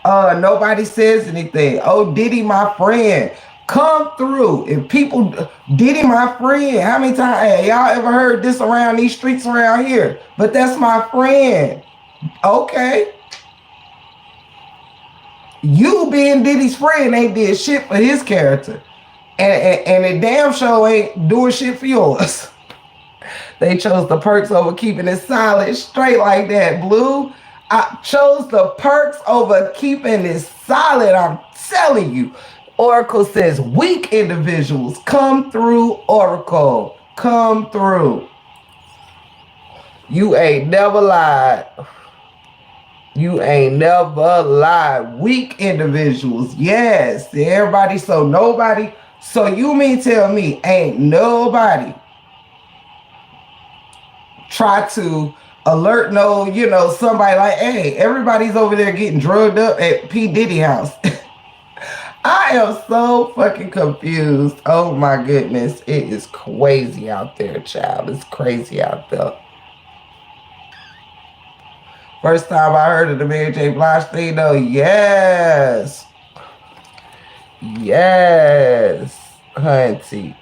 nobody says anything. Oh, Diddy, my friend, come through. If people, Diddy, my friend, how many times, hey, y'all ever heard this around these streets around here? But that's my friend. Okay. You being Diddy's friend ain't did shit for his character. And it damn sure ain't doing shit for yours. They chose the perks over keeping it solid straight like that, Blue. I chose the perks over keeping it solid. I'm telling you. Oracle says weak individuals come through, Oracle. Come through. You ain't never lied. You ain't never lied. Weak individuals. Yes. Everybody. So nobody. So you mean tell me ain't nobody try to alert somebody like, hey, everybody's over there getting drugged up at P. Diddy house. I am so fucking confused. Oh my goodness. It is crazy out there, child. It's crazy out there. First time I heard of the Mary J. Blige thing, though, yes. Yes, hunty.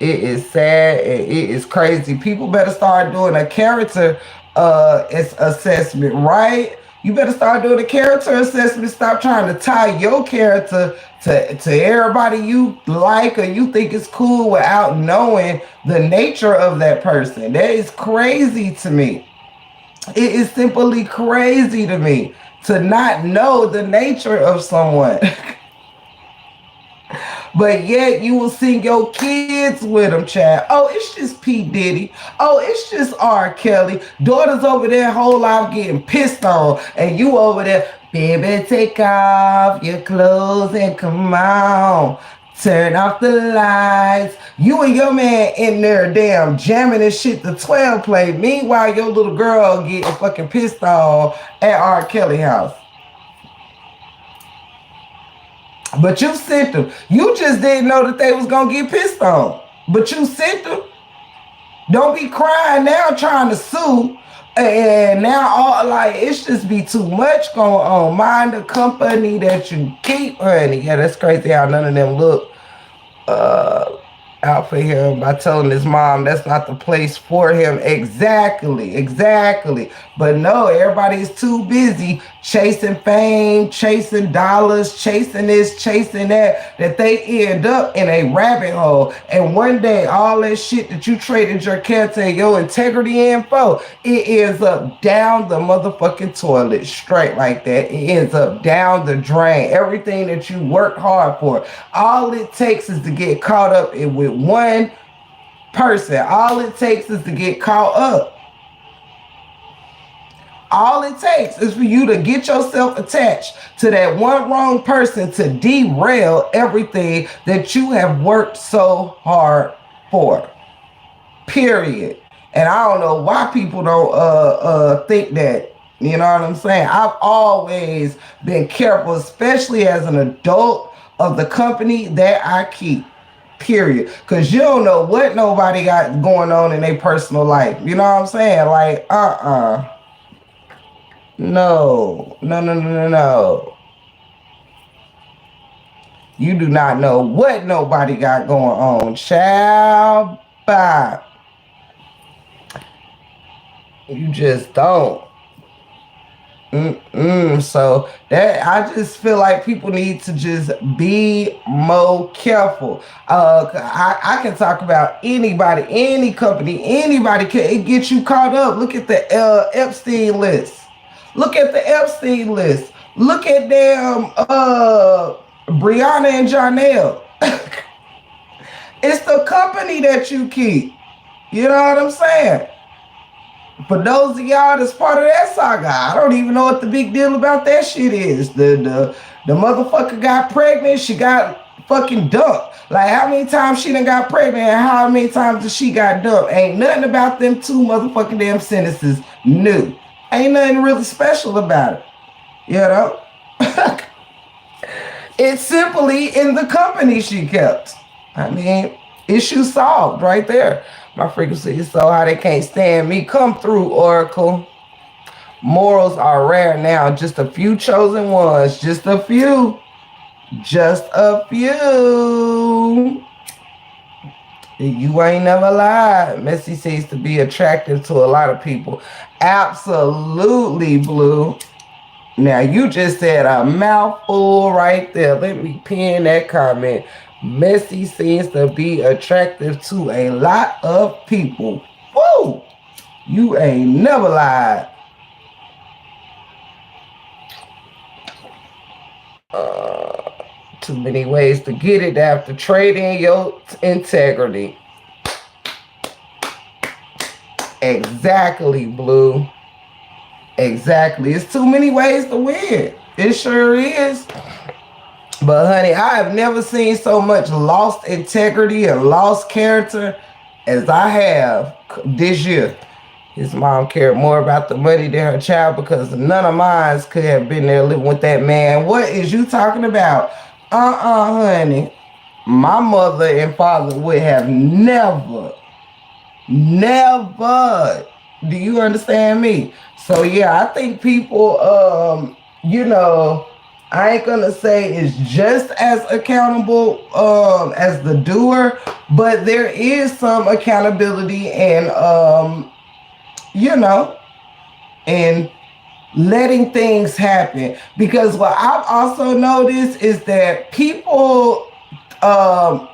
It is sad and it is crazy. People better start doing a character assessment, right? You better start doing a character assessment. Stop trying to tie your character to everybody you like or you think is cool without knowing the nature of that person. That is crazy to me. It is simply crazy to me to not know the nature of someone. But yet you will sing your kids with them, child. Oh, it's just P. Diddy. Oh, it's just R. Kelly. Daughters over there whole life getting pissed on. And you over there, baby, take off your clothes and come on. Turn off the lights. You and your man in there damn jamming this shit to 12 play. Meanwhile, your little girl getting fucking pissed on at R. Kelly house. But you sent them. You just didn't know that they was gonna get pissed on. But you sent them. Don't be crying now trying to sue. And now all like it's just be too much going on. Mind the company that you keep, honey. Yeah, that's crazy how none of them look out for him by telling his mom that's not the place for him. Exactly. But no, everybody's too busy chasing fame, chasing dollars, chasing this, chasing that they end up in a rabbit hole. And one day, all that shit that you traded your character and your integrity in for, it ends up down the motherfucking toilet straight like that. It ends up down the drain. Everything that you worked hard for. All it takes is to get caught up with one person. All it takes is to get caught up. All it takes is for you to get yourself attached to that one wrong person to derail everything that you have worked so hard for. Period. And I don't know why people don't think that. You know what I'm saying? I've always been careful, especially as an adult, of the company that I keep. Period. Because you don't know what nobody got going on in their personal life. You know what I'm saying? Like, No. You do not know what nobody got going on. Child, bye. You just don't. So that I just feel like people need to just be more careful. I can talk about anybody, any company, anybody can get you caught up. Look at the Epstein list. Look at the Epstein list. Look at them Brianna and Janelle. It's the company that you keep. You know what I'm saying? For those of y'all that's part of that saga, I don't even know what the big deal about that shit is. The motherfucker got pregnant, she got fucking dumped. Like how many times she done got pregnant and how many times she got dumped? Ain't nothing about them two motherfucking damn sentences new. Ain't nothing really special about it. You know? It's simply in the company she kept. I mean, issue solved right there. My frequency is so high they can't stand me. Come through, Oracle. Morals are rare now. Just a few chosen ones. Just a few. Just a few. You ain't never lied. Messy seems to be attractive to a lot of people. Absolutely, Blue. Now, you just said a mouthful right there. Let me pin that comment. Messy seems to be attractive to a lot of people. Woo! You ain't never lied. Too many ways to get it after trading your integrity. Exactly, Blue. Exactly. It's too many ways to win. It sure is. But honey, I have never seen so much lost integrity and lost character as I have this year. His mom cared more about the money than her child because none of mine could have been there living with that man. What is you talking about? honey. My mother and father would have never, never. Do you understand me? So yeah, I think people, you know, I ain't gonna say is just as accountable as the doer, but there is some accountability and you know, and letting things happen. Because what I've also noticed is that people um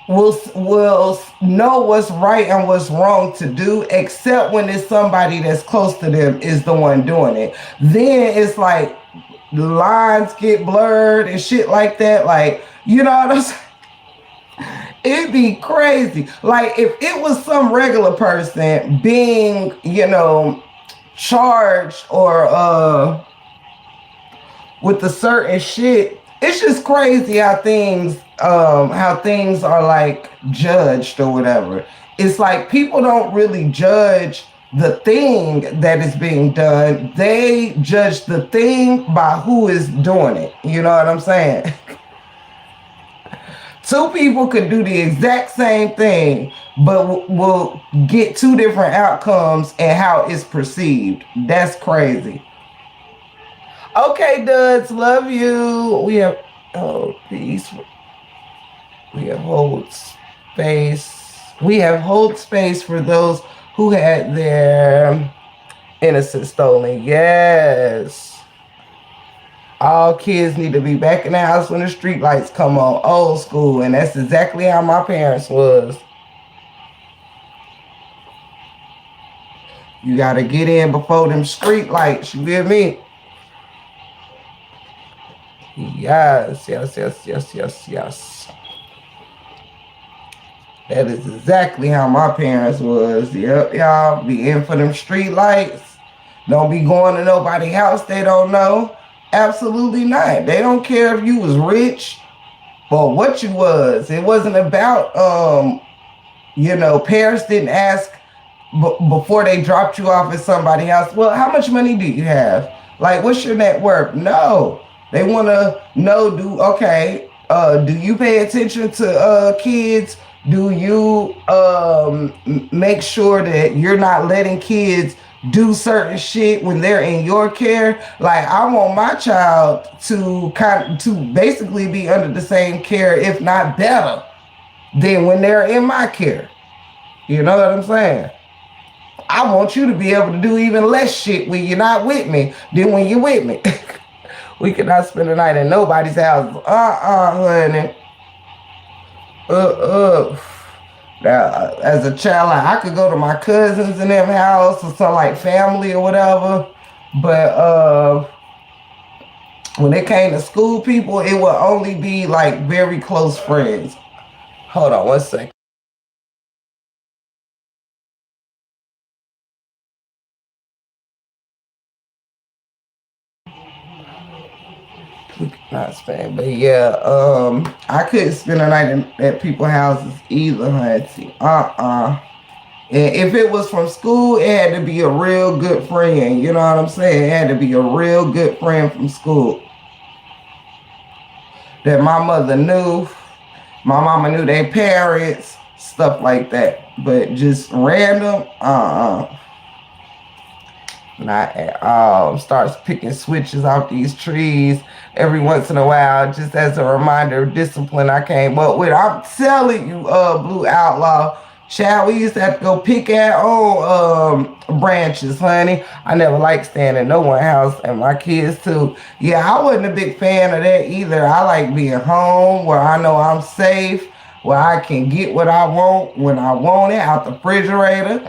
will know what's right and what's wrong to do, except when it's somebody that's close to them is the one doing it. Then it's like the lines get blurred and shit like that. Like, you know what I'm saying? It'd be crazy. Like if it was some regular person being, you know, charged or with a certain shit. It's just crazy how things are like judged or whatever. It's like people don't really judge the thing that is being done. They judge the thing by who is doing it. You know what I'm saying? Two people could do the exact same thing, but will get two different outcomes and how it's perceived. That's crazy. Okay, duds, love you. We have peace. We have hold space. We have hold space for those who had their innocence stolen. Yes. All kids need to be back in the house when the street lights come on. Old school, and that's exactly how my parents was. You gotta get in before them street lights. You hear me? Yes, yes, yes, yes, yes, yes. That is exactly how my parents was. Yep, y'all be in for them street lights. Don't be going to nobody's house they don't know. Absolutely not. They don't care if you was rich or what you was. It wasn't about you know, parents didn't ask before they dropped you off at somebody's house, well, how much money do you have? Like, what's your net worth? No. They want to know, do you pay attention to kids? Do you make sure that you're not letting kids do certain shit when they're in your care? Like, I want my child to basically be under the same care, if not better, than when they're in my care. You know what I'm saying? I want you to be able to do even less shit when you're not with me than when you're with me. We cannot spend the night in nobody's house. Honey. Now, as a child, like, I could go to my cousins in them house or some like family or whatever. But when it came to school people, it would only be like very close friends. Hold on one second. Not spend, but yeah, I couldn't spend a night at people's houses either, honey. And if it was from school, it had to be a real good friend. You know what I'm saying? It had to be a real good friend from school that my mother knew. My mama knew their parents, stuff like that. But just random, not at all. Starts picking switches off these trees every once in a while, just as a reminder of discipline I came up with. I'm telling you, Blue Outlaw, child, we used to have to go pick our own branches, honey. I never liked staying at no one house, and my kids too. Yeah, I wasn't a big fan of that either. I like being home where I know I'm safe, where I can get what I want when I want it out the refrigerator.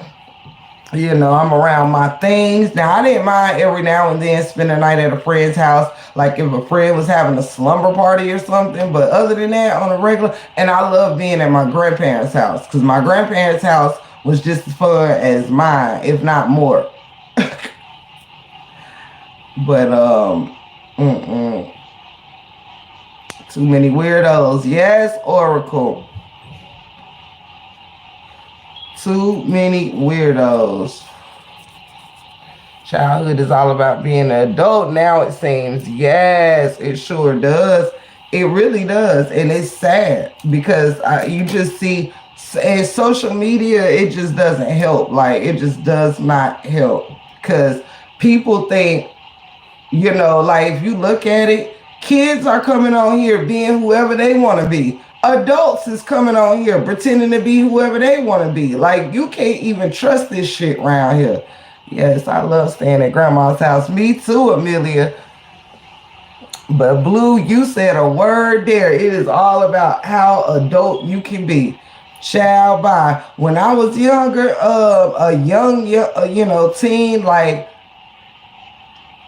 You know, I'm around my things. Now, I didn't mind every now and then spending the night at a friend's house, like if a friend was having a slumber party or something. But other than that, on a regular, and I love being at my grandparents' house, because my grandparents' house was just as fun as mine, if not more. But, too many weirdos. Yes, Oracle. Too many weirdos. Childhood is all about being an adult now, it seems. Yes, it sure does. It really does, and it's sad because you just see, and social media, it just doesn't help. Like it just does not help because people think, like if you look at it, kids are coming on here being whoever they want to be. Adults is coming on here pretending to be whoever they want to be. Like you can't even trust this shit around here. Yes, I love staying at grandma's house. Me too, Amelia. But Blue, you said a word there. It is all about how adult you can be. Child, bye. When I was younger, a young, teen, like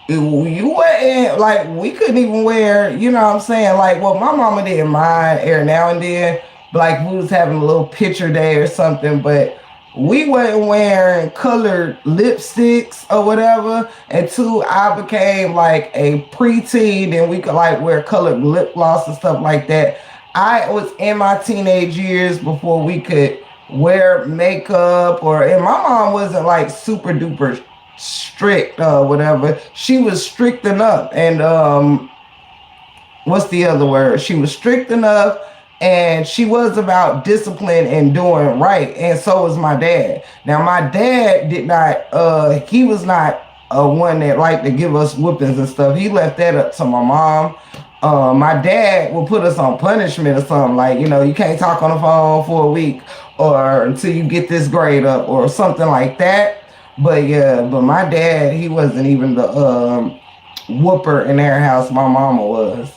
you wouldn't, like, we couldn't even wear, you know what I'm saying? Like, well, my mama didn't mind every now and then, like we was having a little picture day or something, but we wasn't wearing colored lipsticks or whatever until I became like a preteen and we could like wear colored lip gloss and stuff like that. I was in my teenage years before we could wear makeup, and my mom wasn't like super duper strict or whatever. She was strict enough, and what's the other word? She was strict enough, and she was about discipline and doing right. And so was my dad. Now my dad did not. He was not one that liked to give us whoopings and stuff. He left that up to my mom. My dad would put us on punishment or something like, you can't talk on the phone for a week or until you get this grade up or something like that. But yeah, but my dad, he wasn't even the whooper in their house. My mama was.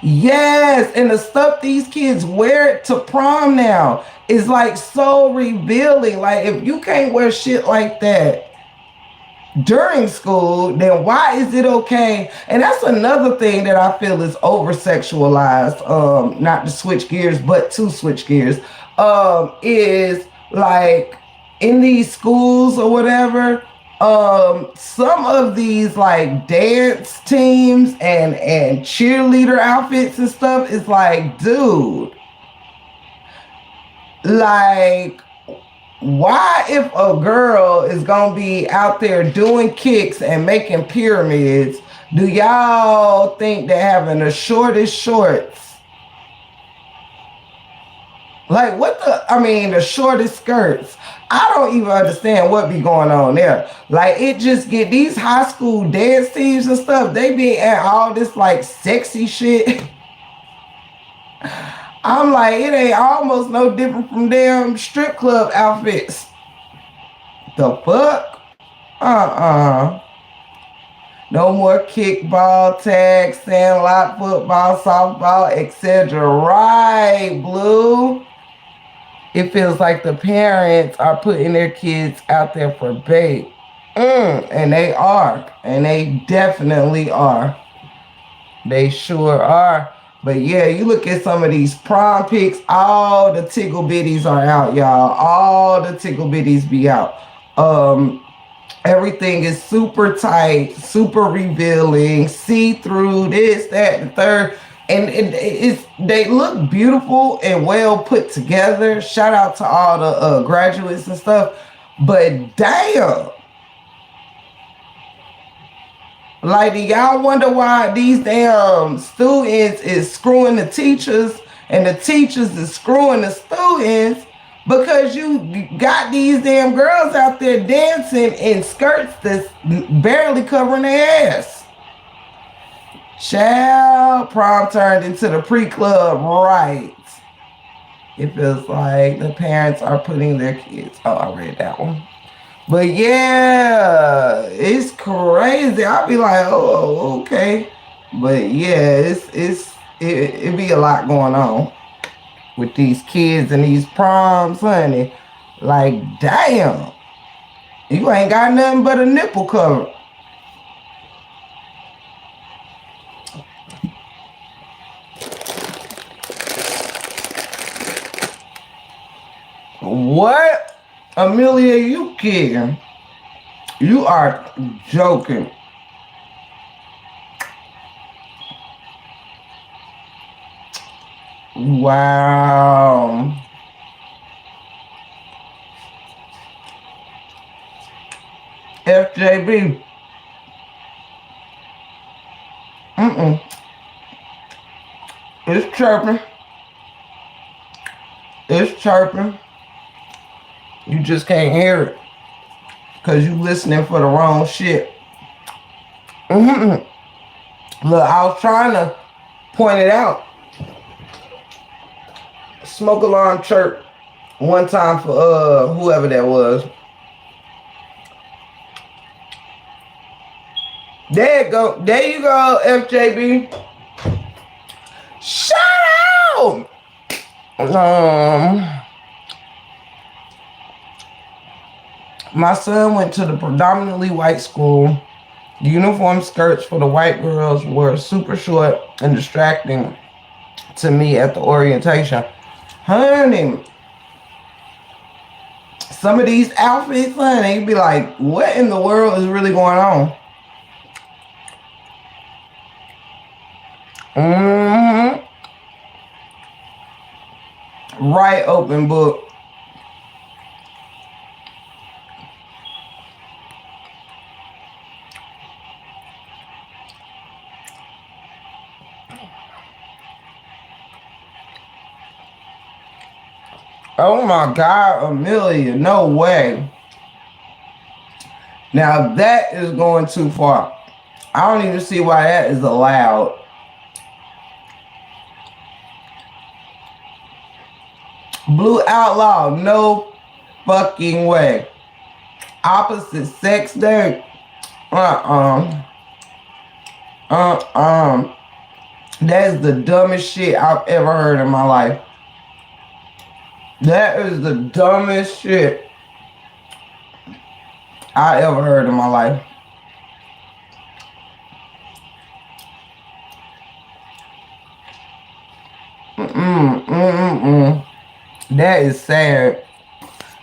Yes, and the stuff these kids wear to prom now is like so revealing. Like if you can't wear shit like that during school, then why is it okay? And that's another thing that I feel is over sexualized. Not to switch gears, but to switch gears, is like in these schools or whatever. Some of these like dance teams and cheerleader outfits and stuff is like, dude, like why if a girl is gonna be out there doing kicks and making pyramids, do y'all think that having the shortest shorts, like the shortest skirts, I don't even understand what be going on there. Like it just get these high school dance teams and stuff, they be at all this like sexy shit. I'm like, it ain't almost no different from damn strip club outfits. The fuck? No more kickball, tag, sandlot, football, softball, etc. Right, Blue? It feels like the parents are putting their kids out there for bait. And they are. And they definitely are. They sure are. But yeah, you look at some of these prom pics, all the tickle bitties are out, y'all. All the tickle bitties be out. Everything is super tight, super revealing, see-through, this, that, and the third. And they look beautiful and well put together. Shout out to all the graduates and stuff. But damn. Like, do y'all wonder why these damn students is screwing the teachers and the teachers is screwing the students? Because you got these damn girls out there dancing in skirts that's barely covering their ass. Child, prom turned into the pre-club, right? It feels like the parents are putting their kids. Oh, I read that one. But yeah, it's crazy. I'll be like, oh, okay. But yeah, it be a lot going on with these kids and these proms, honey. Like, damn, you ain't got nothing but a nipple cover. What? Amelia, you kidding? You are joking. Wow. FJB. Mm-mm. It's chirping. It's chirping. You just can't hear it because you listening for the wrong shit. Mm-hmm. Look, I was trying to point it out. Smoke alarm chirp one time for whoever that was. There you go. There you go, FJB. Shout out. My son went to the predominantly white school. The uniform skirts for the white girls were super short and distracting to me at the orientation. Honey, some of these outfits, honey, you'd be like, what in the world is really going on? Mm-hmm. Right open book. Oh my God, Amelia, no way. Now that is going too far. I don't even see why that is allowed. Blue Outlaw, no fucking way. Opposite sex day. That is the dumbest shit I've ever heard in my life. That is the dumbest shit I ever heard in my life. That is sad.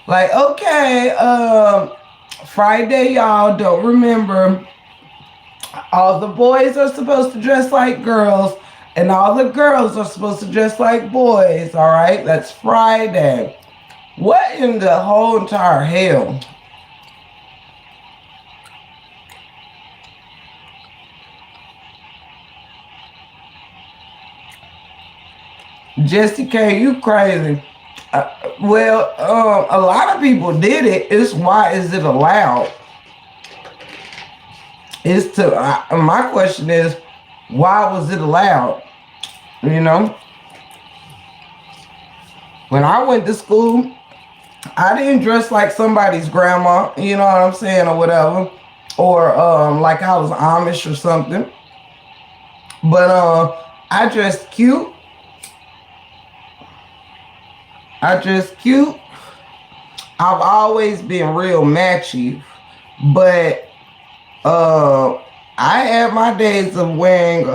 Like, okay, Friday, y'all don't remember. All the boys are supposed to dress like girls, and all the girls are supposed to dress like boys, all right? That's Friday. What in the whole entire hell? Jesse K, you crazy. Well, a lot of people did it. It's why is it allowed? It's to my question is, why was it allowed? You know, when I went to school, I didn't dress like somebody's grandma. You know what I'm saying, or whatever, or like I was Amish or something. But I dressed cute. I've always been real matchy, but I had my days of wearing,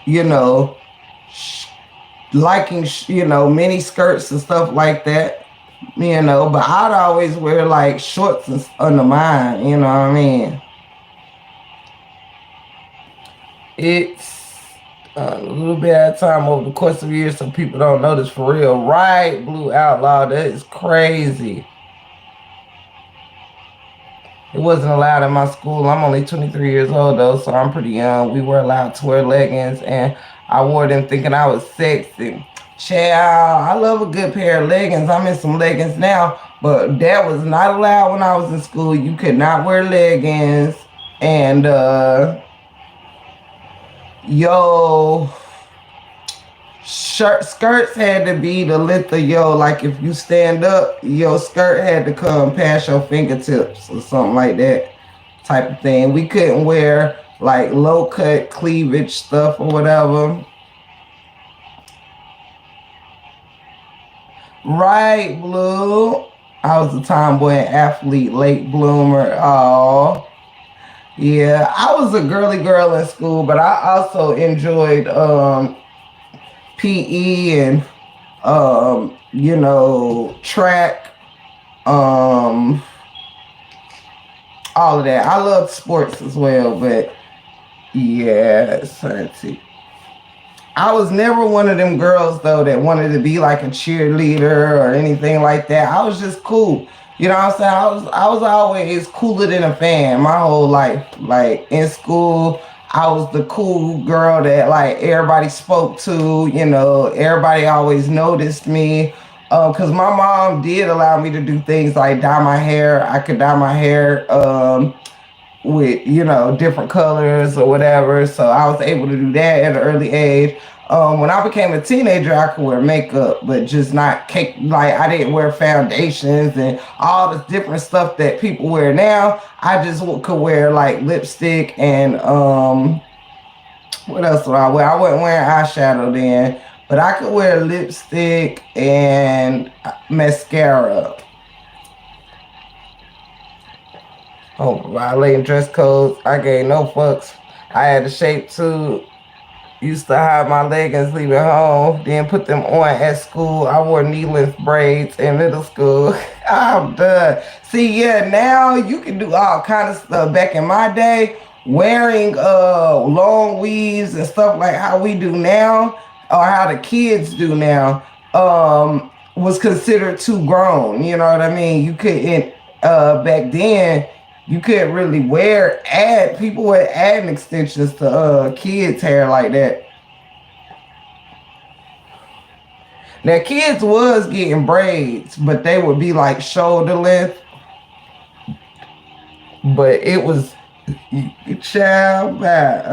you know, liking, you know, mini skirts and stuff like that, you know, but I'd always wear like shorts under mine, you know what I mean? It's a little bit at a time over the course of years so people don't notice for real. Right, Blue Outlaw, that is crazy. It wasn't allowed in my school. I'm only 23 years old though, so I'm pretty young. We were allowed to wear leggings and I wore them thinking I was sexy. Child, I love a good pair of leggings. I'm in some leggings now, but that was not allowed when I was in school. You could not wear leggings. And skirts had to be the length of like if you stand up, your skirt had to come past your fingertips or something like that type of thing. We couldn't wear like low cut cleavage stuff or whatever. Right, Blue. I was a tomboy and athlete, late bloomer. Oh. Yeah, I was a girly girl in school, but I also enjoyed PE and you know, track, all of that. I love sports as well, but yeah, let's see. I was never one of them girls though that wanted to be like a cheerleader or anything like that. I was just cool. You know what I'm saying? I was always cooler than a fan my whole life. Like in school, I was the cool girl that like everybody spoke to. You know, everybody always noticed me. Cause my mom did allow me to do things like dye my hair. I could dye my hair. With different colors or whatever. So I was able to do that at an early age. When I became a teenager, I could wear makeup, but just not cake. Like I didn't wear foundations and all the different stuff that people wear now. I just could wear like lipstick and what else would I wear? I wasn't wearing eyeshadow then, but I could wear lipstick and mascara. Oh, violating dress codes. I gave no fucks. I had a shape too. Used to hide my leggings leaving home, then put them on at school. I wore knee-length braids in middle school. I'm done. See, yeah, now you can do all kind of stuff. Back in my day, wearing long weaves and stuff like how we do now, or how the kids do now, was considered too grown. You know what I mean? You couldn't back then you couldn't really people were adding extensions to kids' hair like that. Now kids was getting braids, but they would be like shoulder length. But it was child back.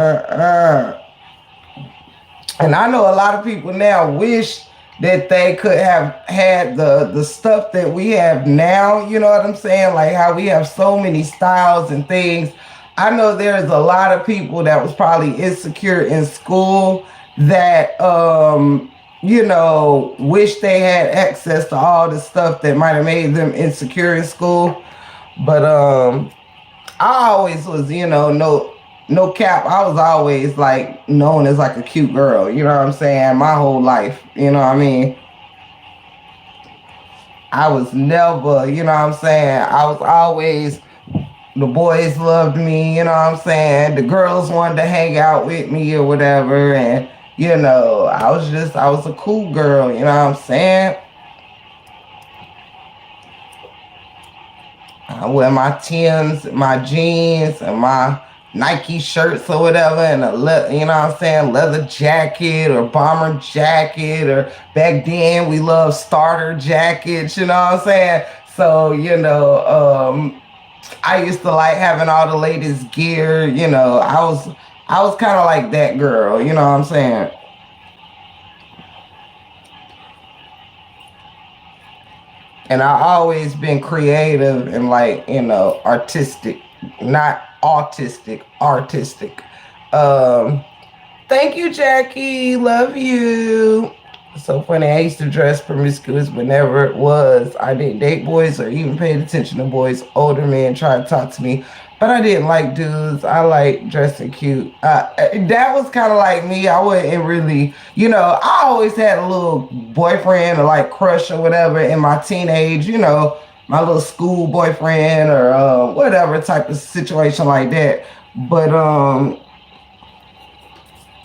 And I know a lot of people now wish that they could have had the stuff that we have now, you know what I'm saying? Like how we have so many styles and things. I know there's a lot of people that was probably insecure in school that wish they had access to all the stuff that might have made them insecure in school. But I always was, no cap. I was always like known as like a cute girl, you know what I'm saying? My whole life, you know what I mean? I was never, you know what I'm saying? I was always, the boys loved me, you know what I'm saying? The girls wanted to hang out with me or whatever. And, I was a cool girl, you know what I'm saying? I wear my Tims, my jeans, and my Nike shirts or whatever, and leather jacket or bomber jacket, or back then we loved starter jackets, you know what I'm saying? So, I used to like having all the latest gear, I was kind of like that girl, you know what I'm saying? And I always been creative and like, artistic, not autistic, artistic. Thank you, Jackie. Love you. So funny. I used to dress promiscuous, but never it was. I didn't date boys or even paid attention to boys. Older men tried to talk to me, but I didn't like dudes. I like dressing cute. That was kind of like me. I wasn't really, I always had a little boyfriend or like crush or whatever in my teenage, my little school boyfriend or whatever type of situation like that. But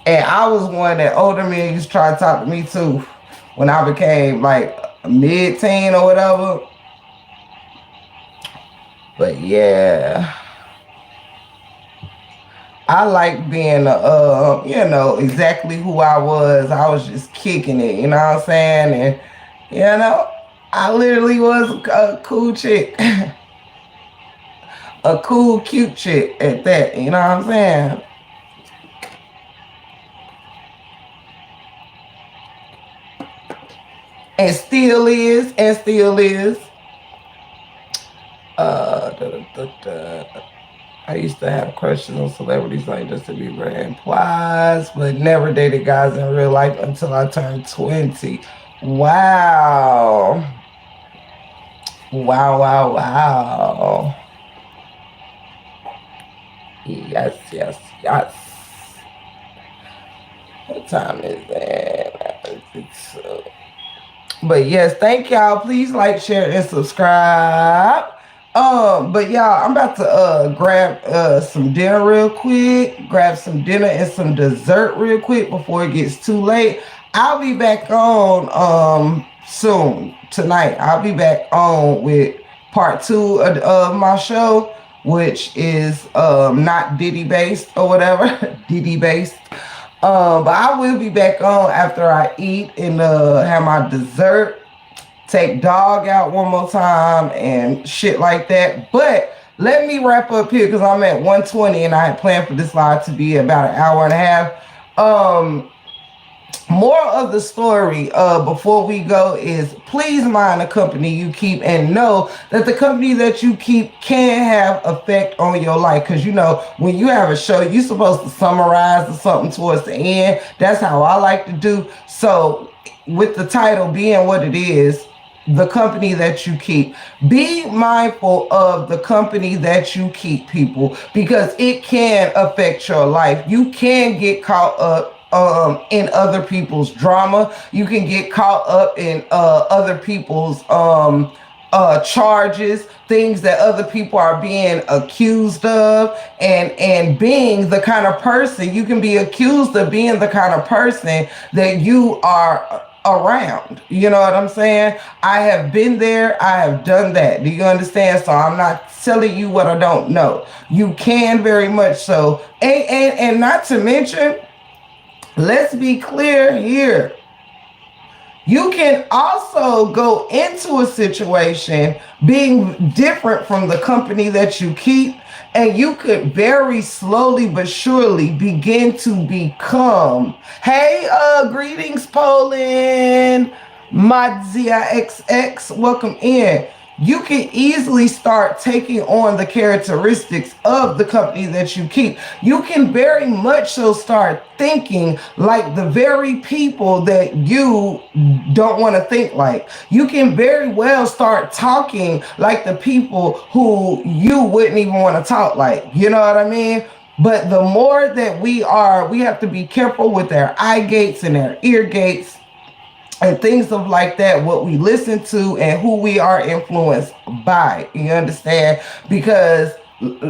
and I was one that older men used to try to talk to me too when I became like mid-teen or whatever. But yeah, I like being exactly who I was. I was just kicking it, you know what I'm saying? And I literally was a cool chick. A cool, cute chick at that, you know what I'm saying? And still is. I used to have crushes on celebrities like Justin Bieber and Plies, but never dated guys in real life until I turned 20. Wow. Wow. Yes. What time is that? But yes, thank y'all. Please like, share, and subscribe. But y'all, I'm about to grab some dinner real quick. Grab some dinner and some dessert real quick before it gets too late. I'll be back on soon tonight. I'll be back on with part two of my show, which is not Diddy based or whatever, Diddy based. But I will be back on after I eat and have my dessert, take dog out one more time and shit like that. But let me wrap up here because I'm at 120 and I had planned for this live to be about an hour and a half. More of the story before we go is please mind the company you keep and know that the company that you keep can have effect on your life, because you know when you have a show you're supposed to summarize or something towards the end. That's how I like to do. So with the title being what it is, the company that you keep, be mindful of the company that you keep, people, because it can affect your life. You can get caught up in other people's drama. You can get caught up in other people's charges, things that other people are being accused of, and being the kind of person you can be accused of being the kind of person that you are around. You know what I'm saying? I have been there. I have done that. Do you understand? So I'm not telling you what I don't know. You can very much so. And not to mention, let's be clear here. You can also go into a situation being different from the company that you keep, and you could very slowly but surely begin to become, hey, greetings, Poland, Madzia XX, welcome in. You can easily start taking on the characteristics of the company that you keep. You can very much so start thinking like the very people that you don't want to think like. You can very well start talking like the people who you wouldn't even want to talk like. You know what I mean? But the more that we have to be careful with our eye gates and our ear gates and things of like that, what we listen to and who we are influenced by. You understand? Because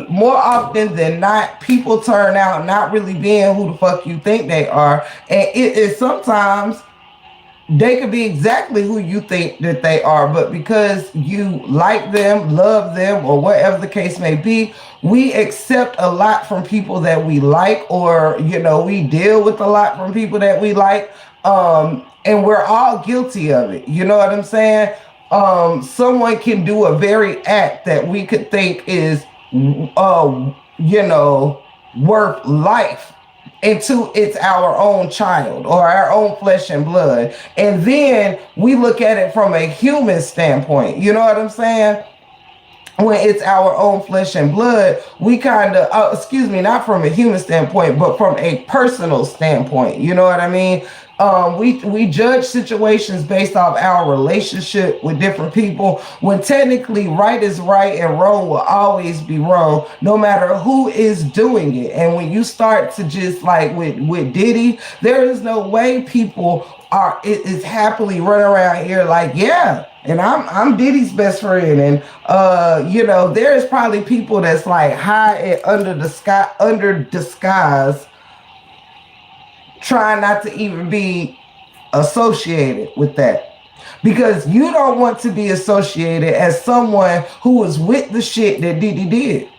more often than not, people turn out not really being who the fuck you think they are. And it is sometimes they could be exactly who you think that they are, but because you like them, love them, or whatever the case may be, we accept a lot from people that we like, or, you know, we deal with a lot from people that we like. And we're all guilty of it. You know what I'm saying? Someone can do a very act that we could think is, you know, worth life, into it's our own child or our own flesh and blood. And then we look at it from a human standpoint. You know what I'm saying? When it's our own flesh and blood, we kind of, excuse me, not from a human standpoint, but from a personal standpoint. You know what I mean? We judge situations based off our relationship with different people, when technically right is right and wrong will always be wrong, no matter who is doing it. And when you start to just like with Diddy, there is no way people is happily running around here like, yeah, and I'm Diddy's best friend, and you know, there's probably people that's like high and under disguise, trying not to even be associated with that, because you don't want to be associated as someone who was with the shit that Diddy did.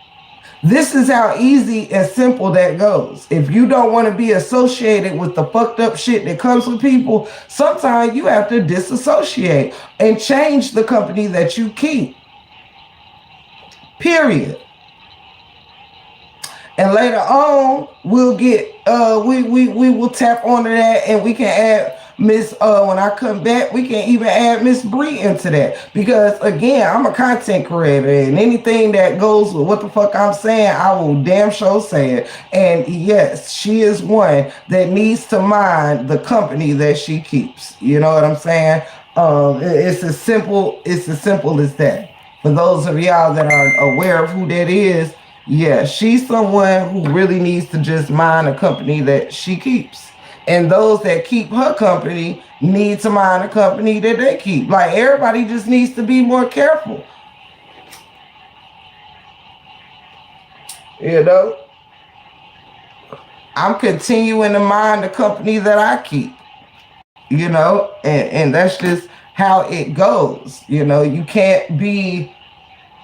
This is how easy and simple that goes. If you don't want to be associated with the fucked up shit that comes with people, sometimes you have to disassociate and change the company that you keep. Period. And later on, we'll get we will tap onto that, and we can add Miss when I come back, we can even add Miss Bree into that, because again, I'm a content creator, and anything that goes with what the fuck I'm saying, I will damn sure say it. And yes, she is one that needs to mind the company that she keeps. You know what I'm saying? It's as simple as that. For those of y'all that are aware of who that is, yeah, she's someone who really needs to just mind the company that she keeps. And those that keep her company need to mind the company that they keep. Like, everybody just needs to be more careful. You know? I'm continuing to mind the company that I keep. You know? And that's just how it goes. You know, you can't be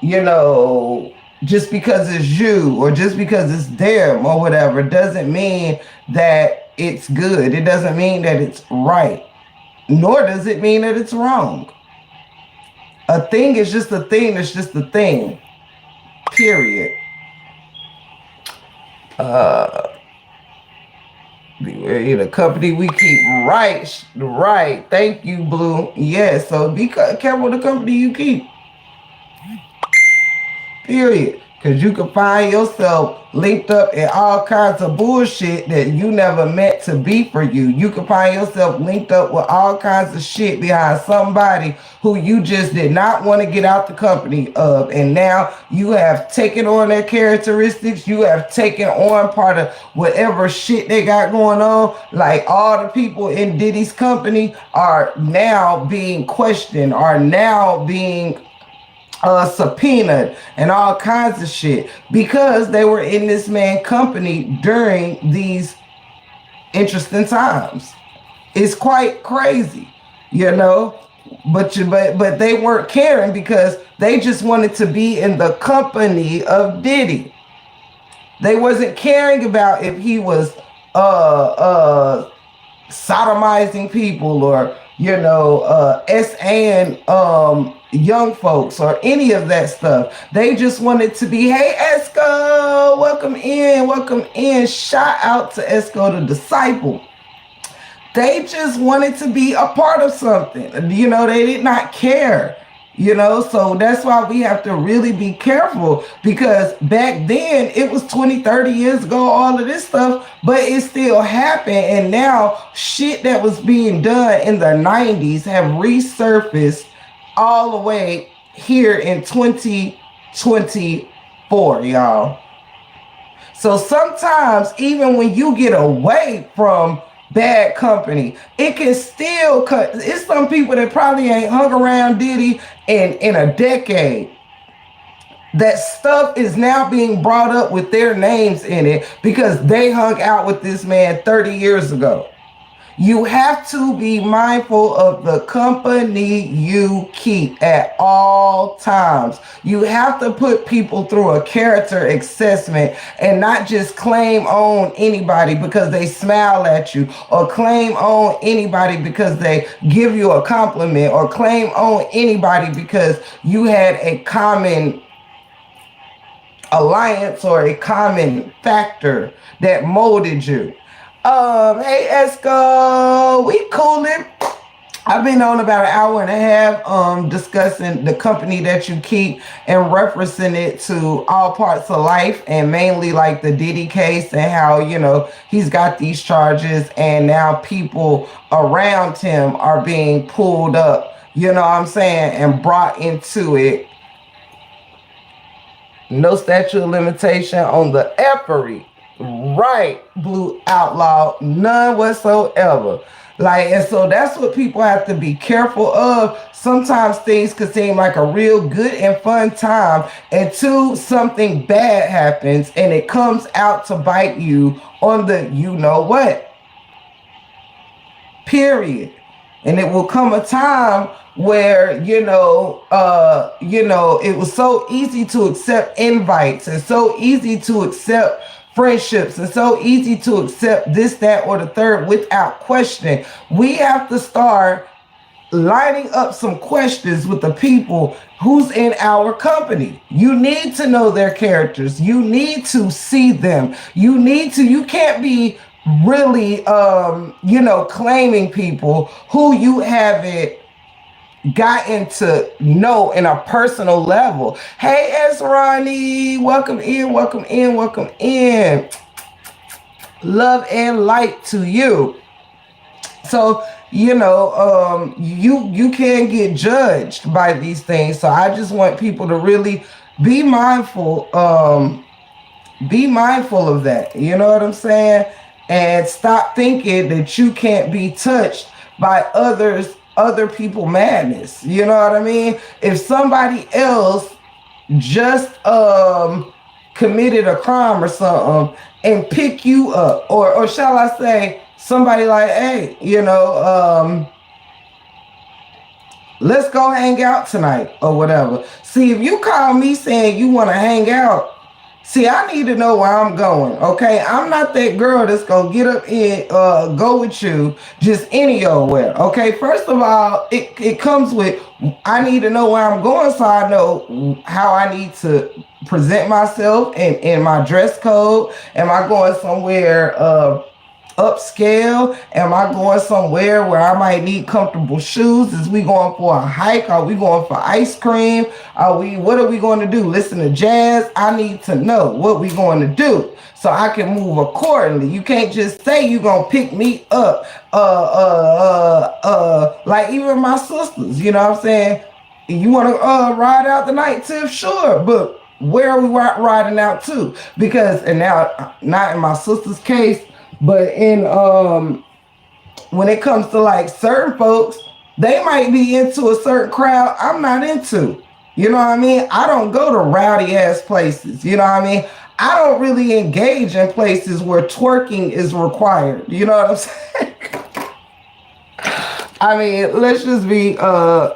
you know, just because it's you or just because it's them or whatever doesn't mean that it's good. It doesn't mean that it's right, nor does it mean that it's wrong. A thing is just a thing, it's just a thing. Period. Uh the company we keep. Right, right. Thank you, Blue. Yes, so be careful the company you keep. Period. Because you can find yourself linked up in all kinds of bullshit that you never meant to be for you. You can find yourself linked up with all kinds of shit behind somebody who you just did not want to get out the company of. And now you have taken on their characteristics. You have taken on part of whatever shit they got going on. Like all the people in Diddy's company are now being questioned, are now being subpoenaed and all kinds of shit because they were in this man company during these interesting times. It's quite crazy, you know. But they weren't caring because they just wanted to be in the company of Diddy. They wasn't caring about if he was sodomizing people or and young folks or any of that stuff. They just wanted to be, hey Esco, welcome in. Shout out to Esco the disciple. They just wanted to be a part of something. They did not care. So that's why we have to really be careful, because back then it was 20, 30 years ago, all of this stuff, but it still happened. And now shit that was being done in the 90s have resurfaced all the way here in 2024, y'all. So sometimes even when you get away from bad company, it can still cut. It's some people that probably ain't hung around Diddy in a decade. That stuff is now being brought up with their names in it because they hung out with this man 30 years ago. You have to be mindful of the company you keep at all times. You have to put people through a character assessment and not just claim on anybody because they smile at you, or claim on anybody because they give you a compliment, or claim on anybody because you had a common alliance or a common factor that molded you. Hey Esco, we coolin'. I've been on about an hour and a half discussing the company that you keep and referencing it to all parts of life, and mainly like the Diddy case and how, he's got these charges and now people around him are being pulled up, what I'm saying, and brought into it. No statute of limitation on the effery. Right, Blue Outlaw, none whatsoever. And so that's what people have to be careful of. Sometimes things could seem like a real good and fun time until something bad happens and it comes out to bite you on the what. Period. And it will come a time where, it was so easy to accept invites and so easy to accept friendships and so easy to accept this, that, or the third without questioning. We have to start lining up some questions with the people who's in our company. You need to know their characters. You need to see them. You can't be really, claiming people who you haven't gotten to know in a personal level. Hey, Ronnie, welcome in. Love and light to you. So, you can get judged by these things. So I just want people to really be mindful. Be mindful of that. You know what I'm saying? And stop thinking that you can't be touched by other people madness. You know what I mean? If somebody else just committed a crime or something and pick you up, or shall I say somebody like, hey, let's go hang out tonight or whatever. See, if you call me saying you want to hang out, see, I need to know where I'm going. Okay, I'm not that girl that's gonna get up and go with you just any old where. Okay, first of all, it comes with I need to know where I'm going so I know how I need to present myself and in my dress code. Am I going somewhere upscale? Am I going somewhere where I might need comfortable shoes? Is we going for a hike? Are we going for ice cream? What are we going to do? Listen to jazz? I need to know what we going to do so I can move accordingly. You can't just say you gonna pick me up. Like even my sisters, you know what I'm saying? You want to ride out the night, Tiff? Sure, but where are we riding out to? Because, and now, not in my sister's case, but in when it comes to like certain folks, they might be into a certain crowd I'm not into. You know what I mean? I don't go to rowdy ass places. You know what I mean? I don't really engage in places where twerking is required. You know what I'm saying? I mean, let's just be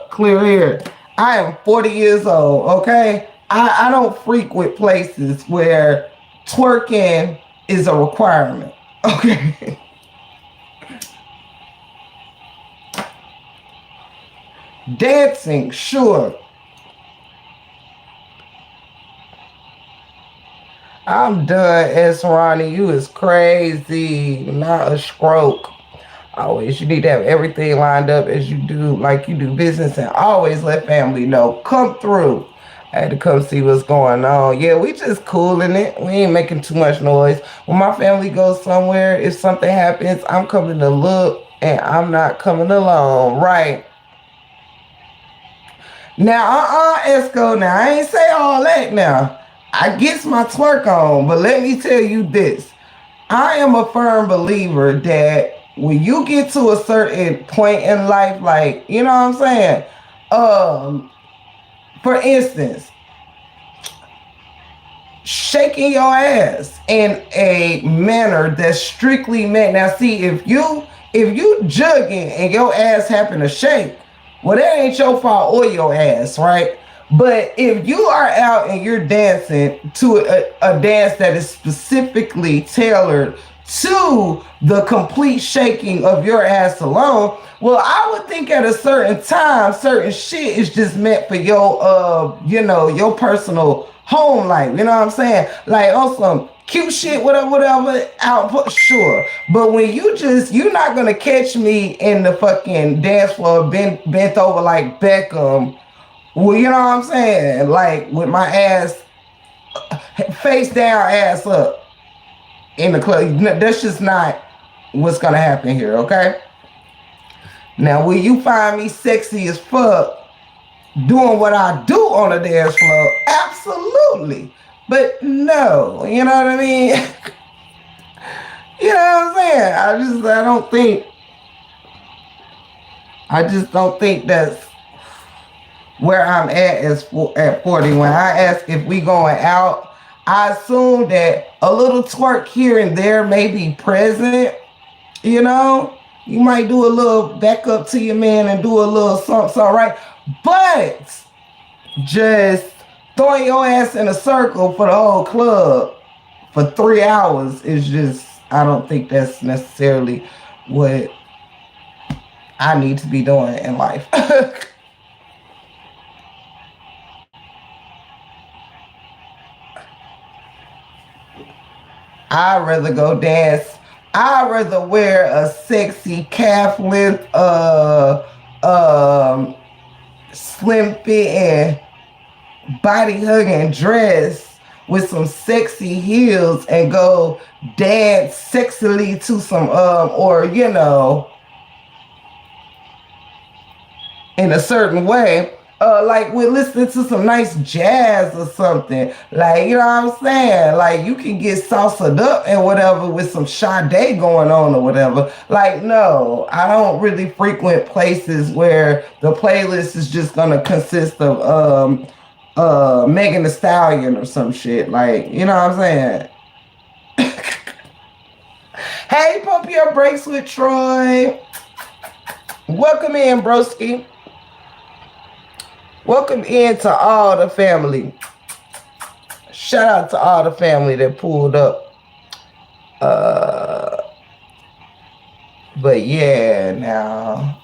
clear here. I am 40 years old, okay? I don't frequent places where twerking is a requirement. Okay. Dancing, sure. I'm done, S. Ronnie. You is crazy. Not a stroke. Always, you need to have everything lined up as you do, like you do business, and always let family know. Come through. I had to come see what's going on. Yeah, we just cooling it. We ain't making too much noise. When my family goes somewhere, if something happens, I'm coming to look, and I'm not coming alone. Right. Now, Esco, now, I ain't say all that now. I gets my twerk on, but let me tell you this. I am a firm believer that when you get to a certain point in life, like, you know what I'm saying? For instance, shaking your ass in a manner that's strictly meant. Now, see, if you jugging and your ass happen to shake, well, that ain't your fault or your ass, right? But if you are out and you're dancing to a dance that is specifically tailored to the complete shaking of your ass alone, well, I would think at a certain time, certain shit is just meant for your, your personal home life. You know what I'm saying? Like on some cute shit, whatever, output, sure. But when you're not gonna catch me in the fucking dance floor bent over like Beckham. Well, you know what I'm saying? Like with my ass face down, ass up in the club. That's just not what's gonna happen here, okay? Now, will you find me sexy as fuck doing what I do on the dance floor? Absolutely. But no, you know what I mean? You know what I'm saying? I just don't think that's where I'm at at 40. When I ask if we going out, I assume that a little twerk here and there may be present. You know, you might do a little back up to your man and do a little something, right? But just throwing your ass in a circle for the whole club for 3 hours is just, I don't think that's necessarily what I need to be doing in life. I'd rather go dance. I'd rather wear a sexy calf length slim fit and body hugging dress with some sexy heels and go dance sexily to some or in a certain way. Like we're listening to some nice jazz or something. Like, you know what I'm saying? Like you can get salsa'd up and whatever with some Sade going on or whatever. Like, no, I don't really frequent places where the playlist is just gonna consist of Megan Thee Stallion or some shit. Like, you know what I'm saying? Hey, pump your brakes with Troy. Welcome in, broski. Welcome in to all the family. Shout out to all the family that pulled up. Uh, but yeah, now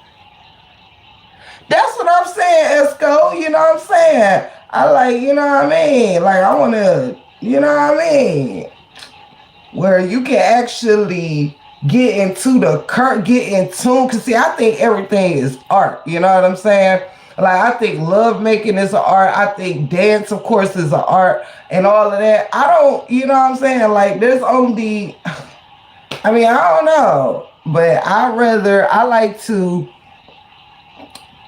that's what I'm saying, Esco. You know what I'm saying? I like, you know what I mean? Like, I want to, you know what I mean? Where you can actually get into the current, get in tune. Cause see, I think everything is art. You know what I'm saying? Like, I think love making is an art. I think dance, of course, is an art, and all of that. I don't, you know what I'm saying? Like, there's only, I mean, I don't know, but I like to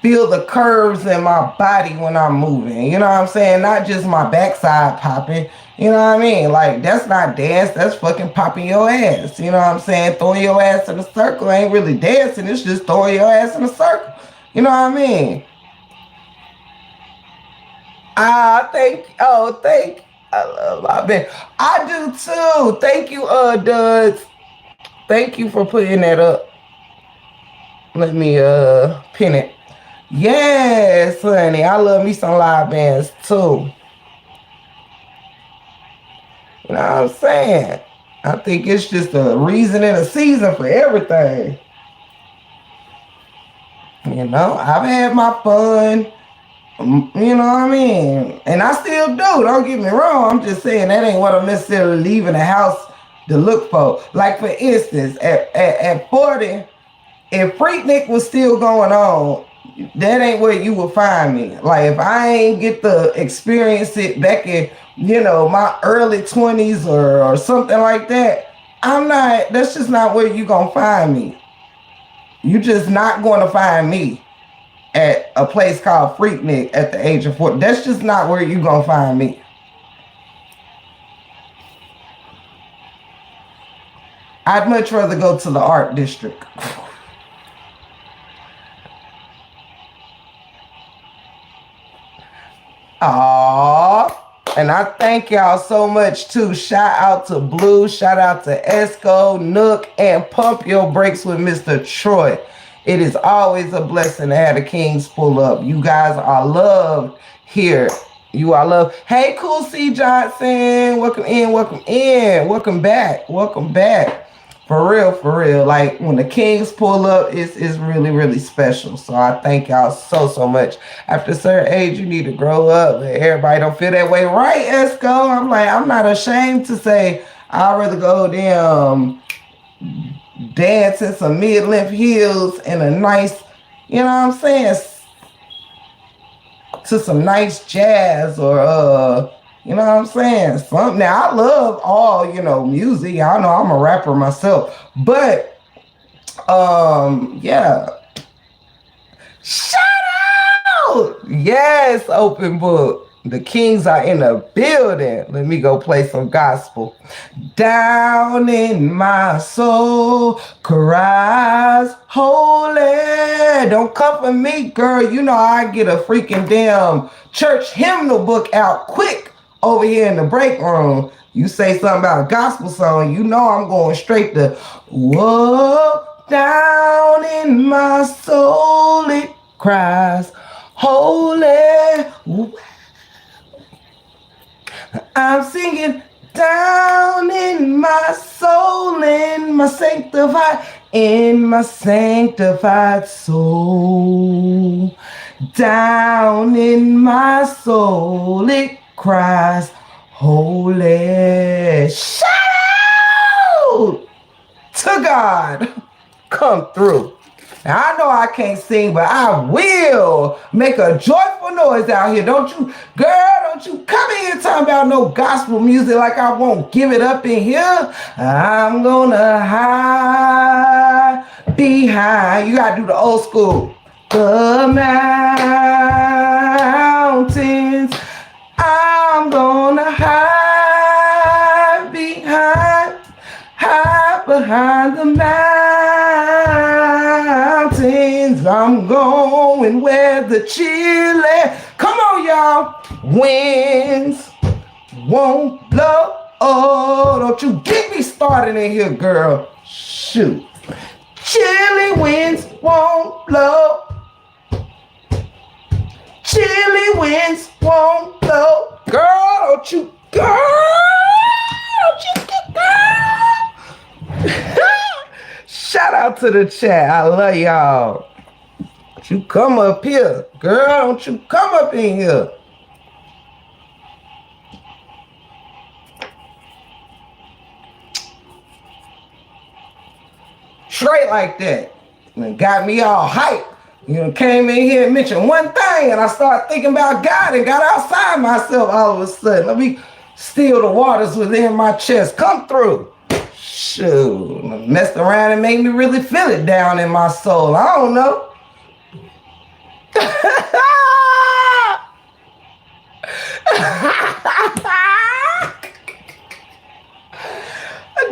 feel the curves in my body when I'm moving. You know what I'm saying? Not just my backside popping. You know what I mean? Like, that's not dance. That's fucking popping your ass. You know what I'm saying? Throwing your ass in a circle ain't really dancing. It's just throwing your ass in a circle. You know what I mean? Thank. I love my band. I do too. Thank you, Duds. Thank you for putting that up. Let me pin it. Yes, honey. I love me some live bands too. You know what I'm saying? I think it's just a reason and a season for everything. You know, I've had my fun. You know what I mean? And I still do. Don't get me wrong. I'm just saying that ain't what I'm necessarily leaving the house to look for. Like, for instance, at 40, if Freaknik was still going on, that ain't where you will find me. Like, if I ain't get to experience it back in, you know, my early 20s or something like that, that's just not where you gonna find me. You just not gonna find me at a place called Freaknik at the age of 40. That's just not where you gonna find me. I'd much rather go to the art district. Aww. And I thank y'all so much too. Shout out to Blue, shout out to Esco, Nook, and Pump Your Brakes with Mr. Troy. It is always a blessing to have the Kings pull up. You guys are loved here. You are loved. Hey, Cool C Johnson. Welcome in, welcome in. Welcome back. Welcome back. For real, for real. Like, when the Kings pull up, it's really, really special. So I thank y'all so, so much. After a certain age, you need to grow up. Everybody don't feel that way. Right, Esco? I'm like, I'm not ashamed to say I'd rather go dance in some mid-length heels and a nice, you know what I'm saying, to some nice jazz or you know what I'm saying? Now, I love all, you know, music. Y'all know I'm a rapper myself. But, yeah. Shout out! Yes, open book. The Kings are in the building. Let me go play some gospel. Down in my soul cries holy. Don't comfort me, girl. You know I get a freaking damn church hymnal book out quick over here in the break room. You say something about a gospel song, you know I'm going straight to, whoa, down in my soul it cries holy. I'm singing down in my soul, in my sanctified soul. Down in my soul, it cries, holy. Shout out to God. Come through. Now, I know I can't sing, but I will make a joyful noise out here. Don't you, girl, don't you come in here talking about no gospel music like I won't give it up in here. I'm gonna hide behind. You gotta do the old school. The mountains, I'm gonna hide behind the mountains. I'm going where the chilly, come on y'all, winds won't blow. Oh, don't you get me started in here, girl. Shoot. Chilly winds won't blow. chilly winds won't blow. Girl, don't you, shout out to the chat. I love y'all. Don't you come up here. Girl, don't you come up in here. Straight like that. And got me all hyped. Came in here and mentioned one thing, and I started thinking about God and got outside myself all of a sudden. Let me still the waters within my chest. Come through. Shoot. Messed around and made me really feel it down in my soul. I don't know.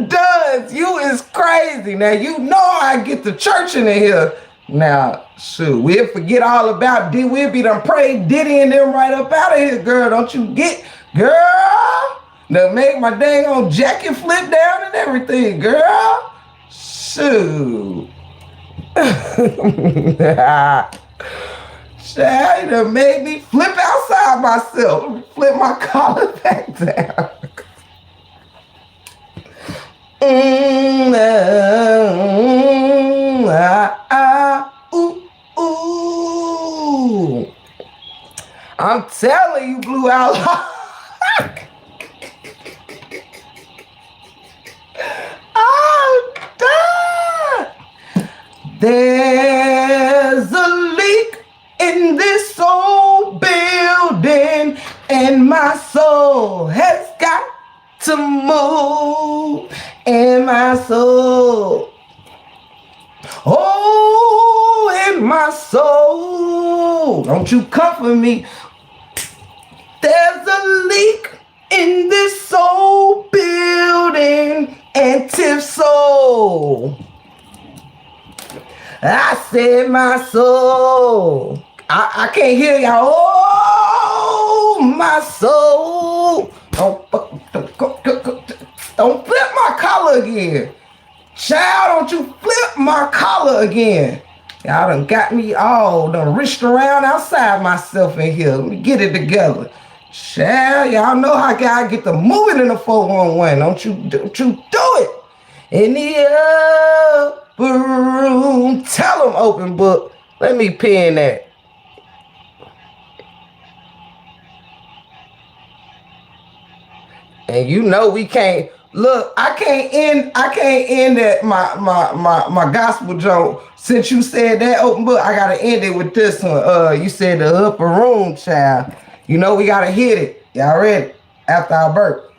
Duds, you is crazy. Now, you know I get the church in here. Now, shoot, we'll forget all about Diddy. We'll be done prayed Diddy and them right up out of here, girl. Don't you get, girl? That make my dang on jacket flip down and everything, girl. Shoot. Child, that made me flip outside myself. Flip my collar back down. I'm telling you, blew out. Oh, there's a leak in this old building, and my soul has got to move. In my soul, oh, in my soul, don't you comfort me. There's a leak in this old building, and Tiff's soul. I said my soul. I can't hear y'all. Oh, my soul. Don't flip my collar again. Child, don't you flip my collar again. Y'all done got me all done wrished around outside myself in here. Let me get it together. Child, y'all know how I get the moving in the 411. Don't you do it. In the upper room. Tell them, open book. Let me pin that. And you know we can't. Look, I can't end that my gospel joke. Since you said that open book, I gotta end it with this one. You said the upper room, child. You know we gotta hit it. Y'all ready? After I burp.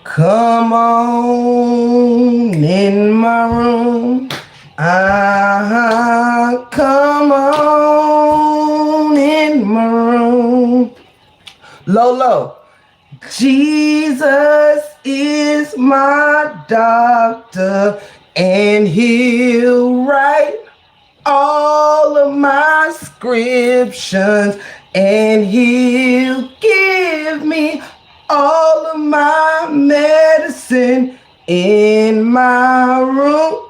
Come on in my room. Come on in my room. Lolo, Jesus is my doctor, and he'll write all of my scriptions, and he'll give me all of my medicine in my room.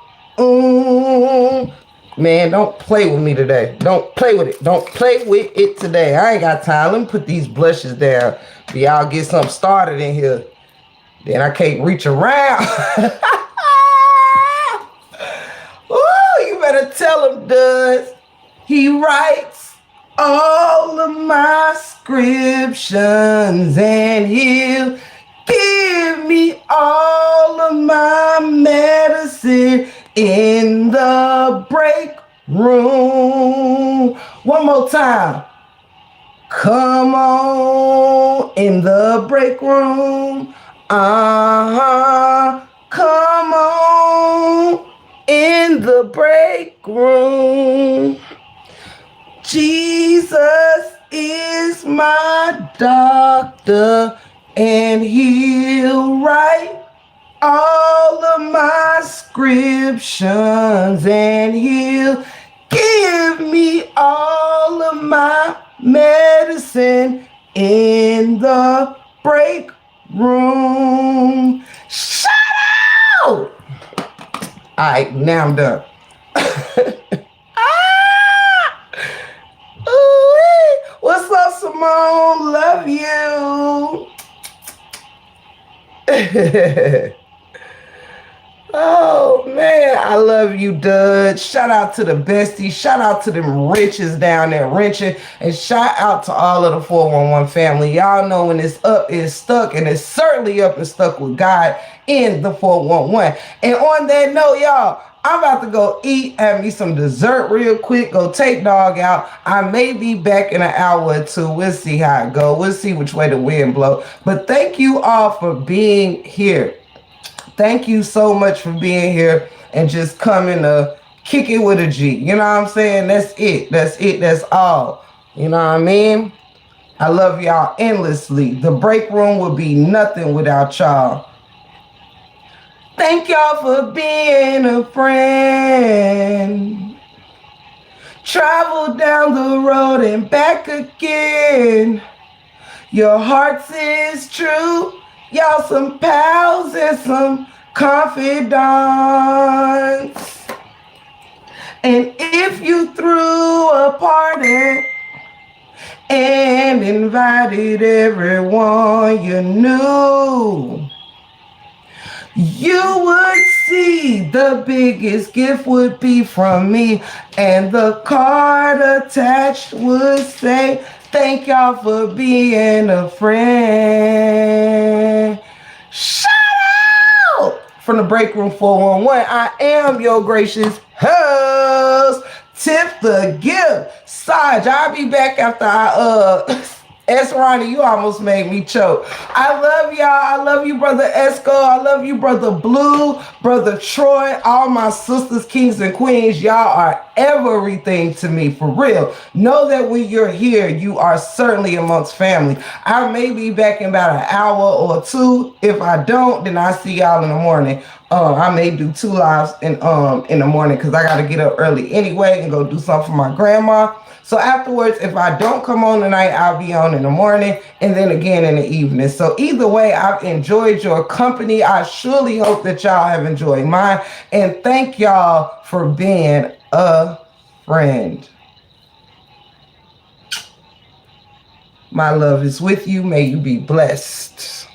Man, don't play with me today. Don't play with it. Don't play with it today. I ain't got time. Let me put these blushes down. Y'all get something started in here. Then I can't reach around. Ooh, you better tell him, Duz. He writes all of my scriptions, and he'll give me all of my medicine in the break room. One more time. Come on in the break room. Come on in the break room. Jesus is my doctor, and he'll write all of my scriptions, and he'll give me all of my medicine in the break room. Shut up! All right, now I'm done. Ooh-wee. What's up, Simone? Love you. Oh man, I love you, Dud. Shout out to the besties. Shout out to them riches down there wrenching. And shout out to all of the 411 family. Y'all know when it's up, it's stuck. And it's certainly up and stuck with God in the 411. And on that note, y'all, I'm about to go eat, have me some dessert real quick, go take dog out. I may be back in an hour or two. We'll see how it go. We'll see which way the wind blow. But thank you all for being here. Thank you so much for being here and just coming to kick it with a G. You know what I'm saying? That's it. That's it. That's all. You know what I mean? I love y'all endlessly. The break room would be nothing without y'all. Thank y'all for being a friend. Travel down the road and back again. Your hearts is true. Y'all some pals and some confidants. And if you threw a party and invited everyone you knew, you would see the biggest gift would be from me. And the card attached would say, thank y'all for being a friend. Shout out! From the Break Room 411, I am your gracious host, Tip the Gift. Saj, I'll be back after I Ronnie, you almost made me choke. I love y'all. I love you, Brother Esco. I love you, Brother Blue, Brother Troy, all my sisters, kings, and queens. Y'all are everything to me, for real. Know that when you're here, you are certainly amongst family. I may be back in about an hour or two. If I don't, then I see y'all in the morning. I may do 2 lives in the morning because I got to get up early anyway and go do something for my grandma. So afterwards, if I don't come on tonight, I'll be on in the morning and then again in the evening. So either way, I've enjoyed your company. I surely hope that y'all have enjoyed mine. And thank y'all for being a friend. My love is with you. May you be blessed.